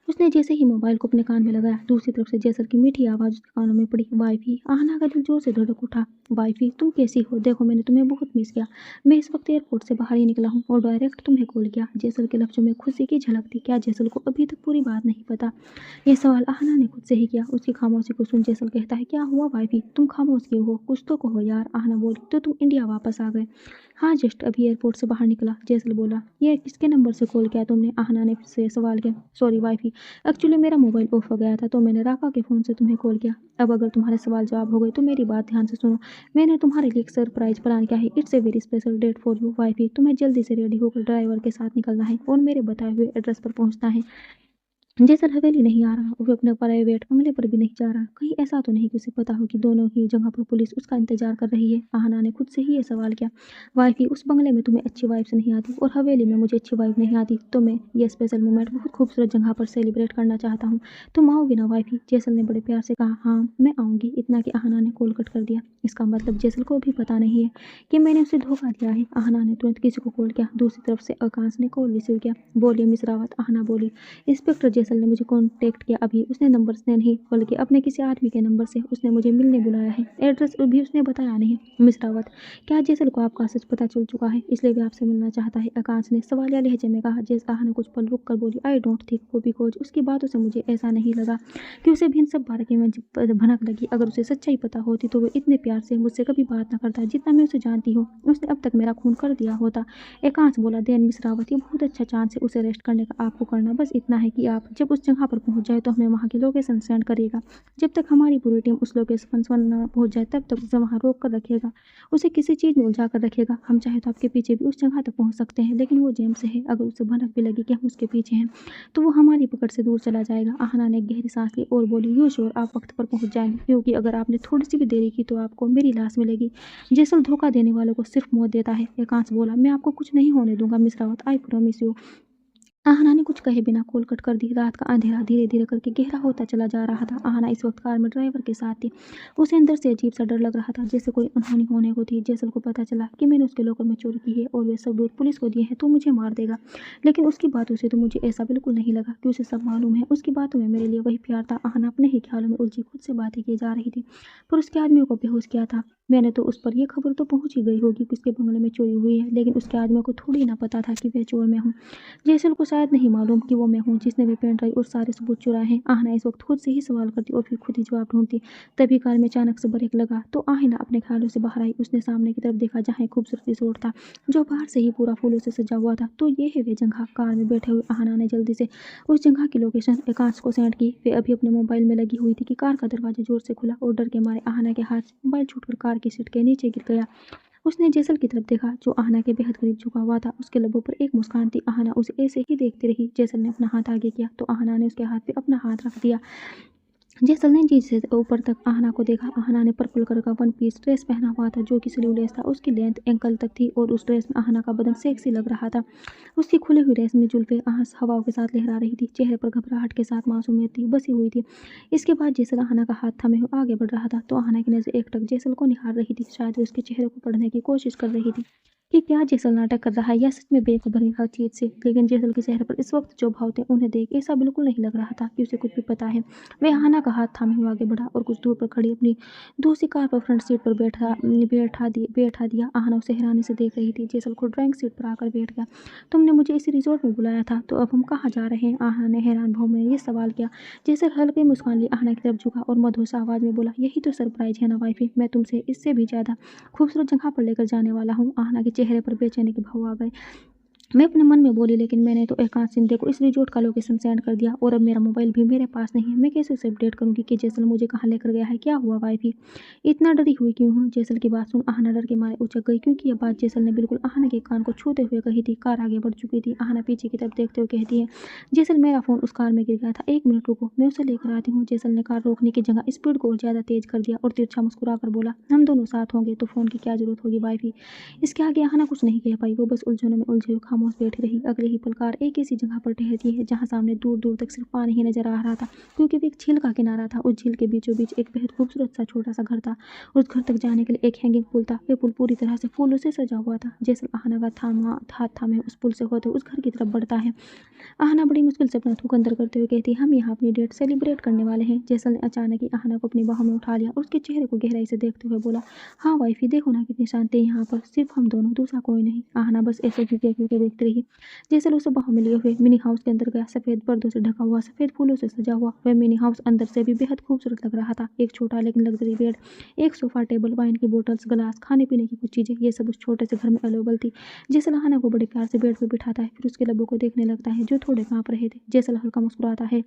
उसने जैसे ही मोबाइल को अपने कान में लगाया, दूसरी तरफ से जैसल की मीठी आवाज़ उसके कानों में पड़ी, वाइफी। आहना का दिल जोर से धड़क उठा। वाइफी, तुम कैसी हो? देखो, मैंने तुम्हें बहुत मिस किया। मैं इस वक्त एयरपोर्ट से बाहर ही निकला हूँ और डायरेक्ट तुम्हें कॉल किया। जैसल के लफ्ज़ों में खुशी की झलक थी। क्या जैसल को अभी तक पूरी बात नहीं पता? ये सवाल आहना ने खुद से ही किया। उसकी खामोशी को सुन जैसल कहता है, क्या हुआ वाइफी? तुम खामोश क्यों हो? कुछ तो कहो यार। आहना बोली, तो तुम इंडिया वापस आ गए? हाँ, जस्ट अभी एयरपोर्ट से बाहर निकला। जैसल बोला। ये किसके नंबर से कॉल किया तुमने? आहना ने फिर से सवाल किया। सॉरी वाइफी, एक्चुअली मेरा मोबाइल ऑफ हो गया था तो मैंने राका के फ़ोन से तुम्हें कॉल किया। अब अगर तुम्हारे सवाल जवाब हो गए तो मेरी बात ध्यान से सुनो। मैंने तुम्हारे लिए एक सरप्राइज़ प्लान किया है। It's a very special date for you wifey. तुम्हें जल्दी से रेडी होकर ड्राइवर के साथ निकलना है और मेरे बताए हुए एड्रेस पर पहुंचना है। जैसल हवेली नहीं आ रहा, वो अपने प्राइवेट बंगले पर भी नहीं जा रहा। कहीं ऐसा तो नहीं कि उसे पता हो कि दोनों ही जगह पर पुलिस उसका इंतजार कर रही है? आहना ने खुद से ही ये सवाल किया। वाइफी, उस बंगले में तुम्हें अच्छी वाइब्स नहीं आती और हवेली में मुझे अच्छी वाइब नहीं आती, तो मैं ये स्पेशल मोमेंट बहुत खूबसूरत जगह पर सेलिब्रेट करना चाहता हूँ। तुम आओगी ना वाइफी? जैसल ने बड़े प्यार से कहा। हाँ, मैं आऊँगी। इतना कि आहना ने कॉल कट कर दिया। इसका मतलब जैसल को भी पता नहीं है कि मैंने उसे धोखा दिया है। आहना ने तुरंत किसी को कॉल किया। दूसरी तरफ से आकाश ने कॉल रिसीव किया। बोलिए मिस रावत। आहना बोली। इंस्पेक्टर जैसल ने मुझे कॉन्टैक्ट किया अभी। उसने नंबर से नहीं बल्कि अपने किसी आदमी के नंबर से उसने मुझे मिलने बुलाया है। एड्रेस भी उसने बताया नहीं। मिस रावत, क्या जैसल को आपका सच पता चल चुका है, इसलिए भी आपसे मिलना चाहता है? आकाश ने सवालिया लहजे में कहा। जैसा ने कुछ पल रुक कर बोली, आई डोंट थिंक वो, बिकॉज उसकी बातों से मुझे ऐसा नहीं लगा कि उसे भी इन सब बारे में भनक लगी। अगर उसे सच्चाई पता होती तो वो इतने प्यार से मुझसे कभी बात न करता। जितना मैं उसे जानती हूँ उसने अब तक मेरा खून कर दिया होता। एकांश बोला। देन मिस रावत, ये बहुत अच्छा चांस है उसे अरेस्ट करने का। आपको करना बस इतना है कि आप जब उस जगह पर पहुंच जाए तो हमें वहां की लोकेशन सेंड करिएगा। जब तक हमारी पूरी टीम उस लोकेशन पर न पहुंच जाए तब तक उसे वहां रोक कर रखिएगा, उसे किसी चीज़ में उलझा कर रखिएगा। हम चाहे तो आपके पीछे भी उस जगह तक पहुंच सकते हैं, लेकिन वो जेम्स है। अगर उसे भनक भी लगी कि हम उसके पीछे हैं तो वो हमारी पकड़ से दूर चला जाएगा। आहना ने गहरी सांस ली और बोली, यू श्योर आप वक्त पर पहुंच जाएंगे? क्योंकि अगर आपने थोड़ी सी भी देरी की तो आपको मेरी लाश मिलेगी। जैसल धोखा देने वालों को सिर्फ मौत देता है। एकांश बोला। मैं आपको कुछ नहीं होने दूंगा miss Rawat, I promise you. Aahna ने कुछ कहे बिना कॉल कट कर दी। रात का अंधेरा धीरे धीरे करके गहरा होता चला जा रहा था। आहना इस वक्त कार में ड्राइवर के साथ थी। उसे अंदर से अजीब सा डर लग रहा था, जैसे कोई अनहोनी होने को थी। जैसल को पता चला कि मैंने उसके लॉकर में चोरी की है और वे सबूत पुलिस को दिए हैं तो मुझे मार देगा। लेकिन उसकी बातों से तो मुझे ऐसा बिल्कुल नहीं लगा कि उसे सब मालूम है। उसकी बातों में मेरे लिए वही प्यार था। आहना अपने ही ख्यालों में उलझी खुद से बातें की जा रही थी। पर उसके आदमियों को बेहोश किया था। मैंने तो उस पर यह खबर तो पहुंच ही गई होगी कि उसके बंगले में चोरी हुई है, लेकिन उसके आदमियों को थोड़ी ना पता था कि वह चोर मैं हूँ। जयसल को शायद नहीं मालूम कि वो मैं हूँ जिसने वे पेन ड्राइव और सारे सबूत चुराए हैं। आहना इस वक्त खुद से ही सवाल करती और फिर खुद ही जवाब ढूंढती। तभी कार में अचानक से ब्रेक लगा तो आहना अपने ख्यालों से बाहर आई। उसने सामने की तरफ देखा जहाँ एक खूबसूरत रिसोर्ट था जो बाहर से ही पूरा फूलों से सजा हुआ था। तो ये है वे जगह। कार में बैठे हुए आहना ने जल्दी से उस जगह की लोकेशन एकांश को सेंड की। वे अभी अपने मोबाइल में लगी हुई थी कि कार का दरवाजा जोर से खुला और डर के मारे आहना के हाथ से मोबाइल छूटकर कार की सीट के नीचे गिर गया। उसने जैसल की तरफ देखा जो आहना के बेहद करीब झुका हुआ था। उसके लबों पर एक मुस्कान थी। आहना उसे ऐसे ही देखती रही। जैसल ने अपना हाथ आगे किया तो आहना ने उसके हाथ पे अपना हाथ रख दिया। जैसल ने नीचे से ऊपर तक आहना को देखा। आहना ने पर्पल कलर का वन पीस ड्रेस पहना हुआ था जो कि स्लीवलेस था। उसकी लेंथ एंकल तक थी और उस ड्रेस में आहना का बदन सेक्सी लग रहा था। उसकी खुली हुई रेशमी जुल्फें हवाओं के साथ लहरा रही थी। चेहरे पर घबराहट के साथ मासूमियत थी बसी हुई थी। इसके बाद जैसल आहना का हाथ थमे हुए आगे बढ़ रहा था तो आहना की नजर एकटक जैसल को निहार रही थी। शायद वो उसके चेहरे को पढ़ने की कोशिश कर रही थी कि क्या जैसल नाटक कर रहा है या सच में बेखबर है हर चीज से। लेकिन जैसल के चेहरे पर इस वक्त जो भाव थे उन्हें देख ऐसा बिल्कुल नहीं लग रहा था कि उसे कुछ भी पता है। वह आहना का हाथ थामे हुए आगे बढ़ा और कुछ दूर पर खड़ी अपनी दूसरी कार पर फ्रंट सीट पर बैठा दिया। आहना उसे हैरानी से देख रही थी। जैसल खुद ड्राइंग सीट पर आकर बैठ गया। तुमने मुझे इसी रिजॉर्ट में बुलाया था तो अब हम कहाँ जा रहे हैं? आहना ने हैरान भाव में ये सवाल किया। जैसल हल्की मुस्कान ली आहना की तरफ झुका और मधुर सा आवाज में बोला, यही तो सरप्राइज है ना वाइफी, मैं तुमसे इससे भी ज्यादा खूबसूरत जगह पर लेकर जाने वाला हूँ। आहना के चेहरे पर बेचैनी के भाव आ गए। मैं अपने मन में बोली, लेकिन मैंने तो एकांश शिंदे को इस रिजॉर्ट का लोकेशन सेंड कर दिया और अब मेरा मोबाइल भी मेरे पास नहीं है। मैं कैसे उसे अपडेट करूंगी कि जैसल मुझे कहाँ लेकर गया है? क्या हुआ वाइफी? इतना डरी हुई क्यों हूँ? जैसल की बात सुन आहना डर के मारे उचक गई क्योंकि यह बात जैसल ने बिल्कुल आहना के कान को छूते हुए कही थी। कार आगे बढ़ चुकी थी। आहना पीछे की तरफ देखते हुए कहती है, जैसल मेरा फोन उस कार में गिर गया था, 1 मिनट रुको मैं उसे लेकर आती हूँ। जैसल ने कार रोकने की जगह स्पीड को और ज्यादा तेज कर दिया और तिरछा मुस्कुरा कर बोला, हम दोनों साथ होंगे तो फोन की क्या जरूरत होगी वाइफी? इसके आगे आहना कुछ नहीं कह पाई। वो बस उलझनों में उलझे हुए खामोश बैठी रही। अगले ही पल कार एक ऐसी जगह पर ठहरती है जहाँ सामने दूर दूर तक सिर्फ पानी ही नजर आ रहा था, क्योंकि वो एक झील का किनारा था। उस झील के बीचों बीच एक बेहद खूबसूरत सा छोटा सा घर था। उस घर तक जाने के लिए एक हैंगिंग पुल था। वह पुल पूरी तरह से फूलों से सजा हुआ था। जैसल आहना का हाथ थामे उस पुल से होते उस घर की तरफ बढ़ता है। आहना बड़ी मुश्किल से अपना थूक अंदर करते हुए कहती, हम यहाँ अपनी डेट सेलिब्रेट करने वाले हैं। जैसल ने अचानक ही आहना को अपनी बाहों में उठा लिया और उसके चेहरे को गहराई से देखते हुए बोला, हाँ वाइफी, देखो ना कितनी शांति है यहाँ पर, सिर्फ हम दोनों, दूसरा कोई नहीं। आहना बस ऐसे ही देखते रही। जैसल उसे बाहों में लिए हुए मिनी हाउस के अंदर गया। सफेद पर्दों से ढका हुआ, सफेद फूलों से सजा हुआ वह मिनी हाउस अंदर से भी बेहद खूबसूरत लग रहा था। एक छोटा लेकिन लग्जरी बेड, एक सोफा, टेबल, वाइन की बोतल्स, ग्लास, खाने पीने की कुछ चीजें, ये सब उस छोटे से घर में अवेलेबल थी। जैसल आहना को बड़े प्यार से बेड पर बिठाता है, फिर उसके लबों को देखने लगता है जो थोड़े कांप रहे थे। जैसल हल्का मुस्कुराता है,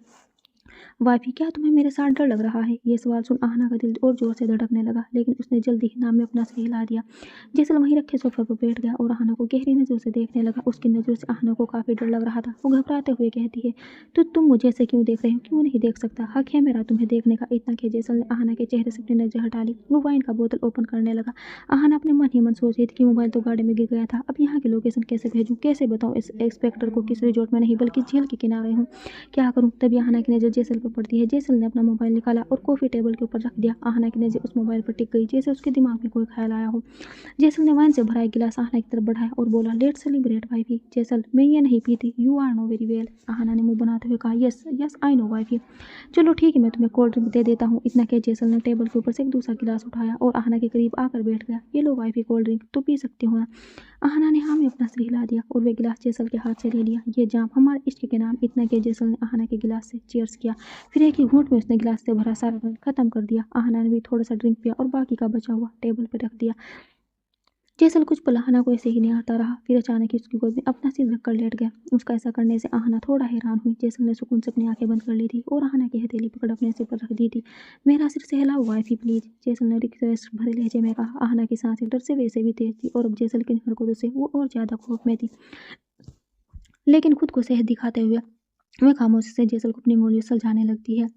वाइफी, क्या तुम्हें मेरे साथ डर लग रहा है? ये सवाल सुन आहना का दिल और जोर से धड़कने लगा, लेकिन उसने जल्दी ही नाम में अपना सिर हिला दिया। जैसल वहीं रखे सोफे पर बैठ गया और आहना को गहरी नजरों से देखने लगा। उसकी नजरों से आहना को काफी डर लग रहा था। वो घबराते हुए कहती है, तो तुम मुझे ऐसे क्यों देख रहे हो? क्यों नहीं देख सकता? हक है मेरा तुम्हें देखने का। इतना कह जैसल ने आहना के चेहरे से अपनी नजर हटा ली। वो वाइन का बोतल ओपन करने लगा। आहना अपने मन ही मन सोच रही थी कि मोबाइल तो गाड़ी में गिर गया था, अब यहाँ की लोकेशन कैसे भेजूं, कैसे बताऊं इस इंस्पेक्टर को किस रिजॉर्ट में नहीं बल्कि झील के किनारे हूँ, क्या करूं? तभी आहना की नजर जैसल पर पड़ती है। जैसल ने अपना मोबाइल निकाला और कॉफी टेबल के ऊपर रख दिया। आहना की नजर उस मोबाइल पर टिक गई, जैसे उसके दिमाग में कोई ख्याल आया हो। जैसल ने वाइन से भरा एक गिलास आहना की तरफ बढ़ाया और बोला, लेट्स सेलिब्रेट वाइफी। जैसल, मैं ये नहीं पीती, you are know very well. Aahna ने मुंह बनाते हुए कहा, yes yes I know wifey. चलो ठीक है, मैं तुम्हें कोल्ड ड्रिंक दे देता हूँ। इतना कह जैसल ने टेबल के ऊपर से एक दूसरा गिलास उठाया और आहना के करीब आकर बैठ गया। ये लो वाइफी कोल्ड ड्रिंक, तो पी सकती हो ना? आहना ने हाँ में अपना सिर हिला दिया और वे गिलास जैसल के हाथ से ले लिया। ये जाम हमारे इश्क के नाम। इतना कह जैसल ने आहना के गिलास से चीयर्स किया। फिर एक ही घूंट में उसने गिलास से भरा सारा ड्रिंक खत्म कर दिया। आहना ने भी थोड़ा सा ड्रिंक पिया और बाकी का बचा हुआ टेबल पर रख दिया। जैसल कुछ पल आहना को ऐसे ही निहारता रहा, फिर अचानक ही उसकी गोद में अपना सिर रखकर लेट गया। उसका ऐसा करने से आहना थोड़ा हैरान हुई। जैसल ने सुकून से अपनी आंखें बंद कर ली थी और आहना की हथेली पकड़ अपने सिर पर रख दी थी। मेरा सिर सहलाओ वाइफी प्लीज, जैसल ने रिक्वेस्ट भरे लहजे में कहा। आहना की सांसें डर से वैसे भी तेज थी और अब जैसल की हरकतों से वो और ज्यादा खौफ में थी, लेकिन खुद को सेहत दिखाते हुए वह खामोशी से जैसल को अपनी उंगलियों से सुलझाने लगती है।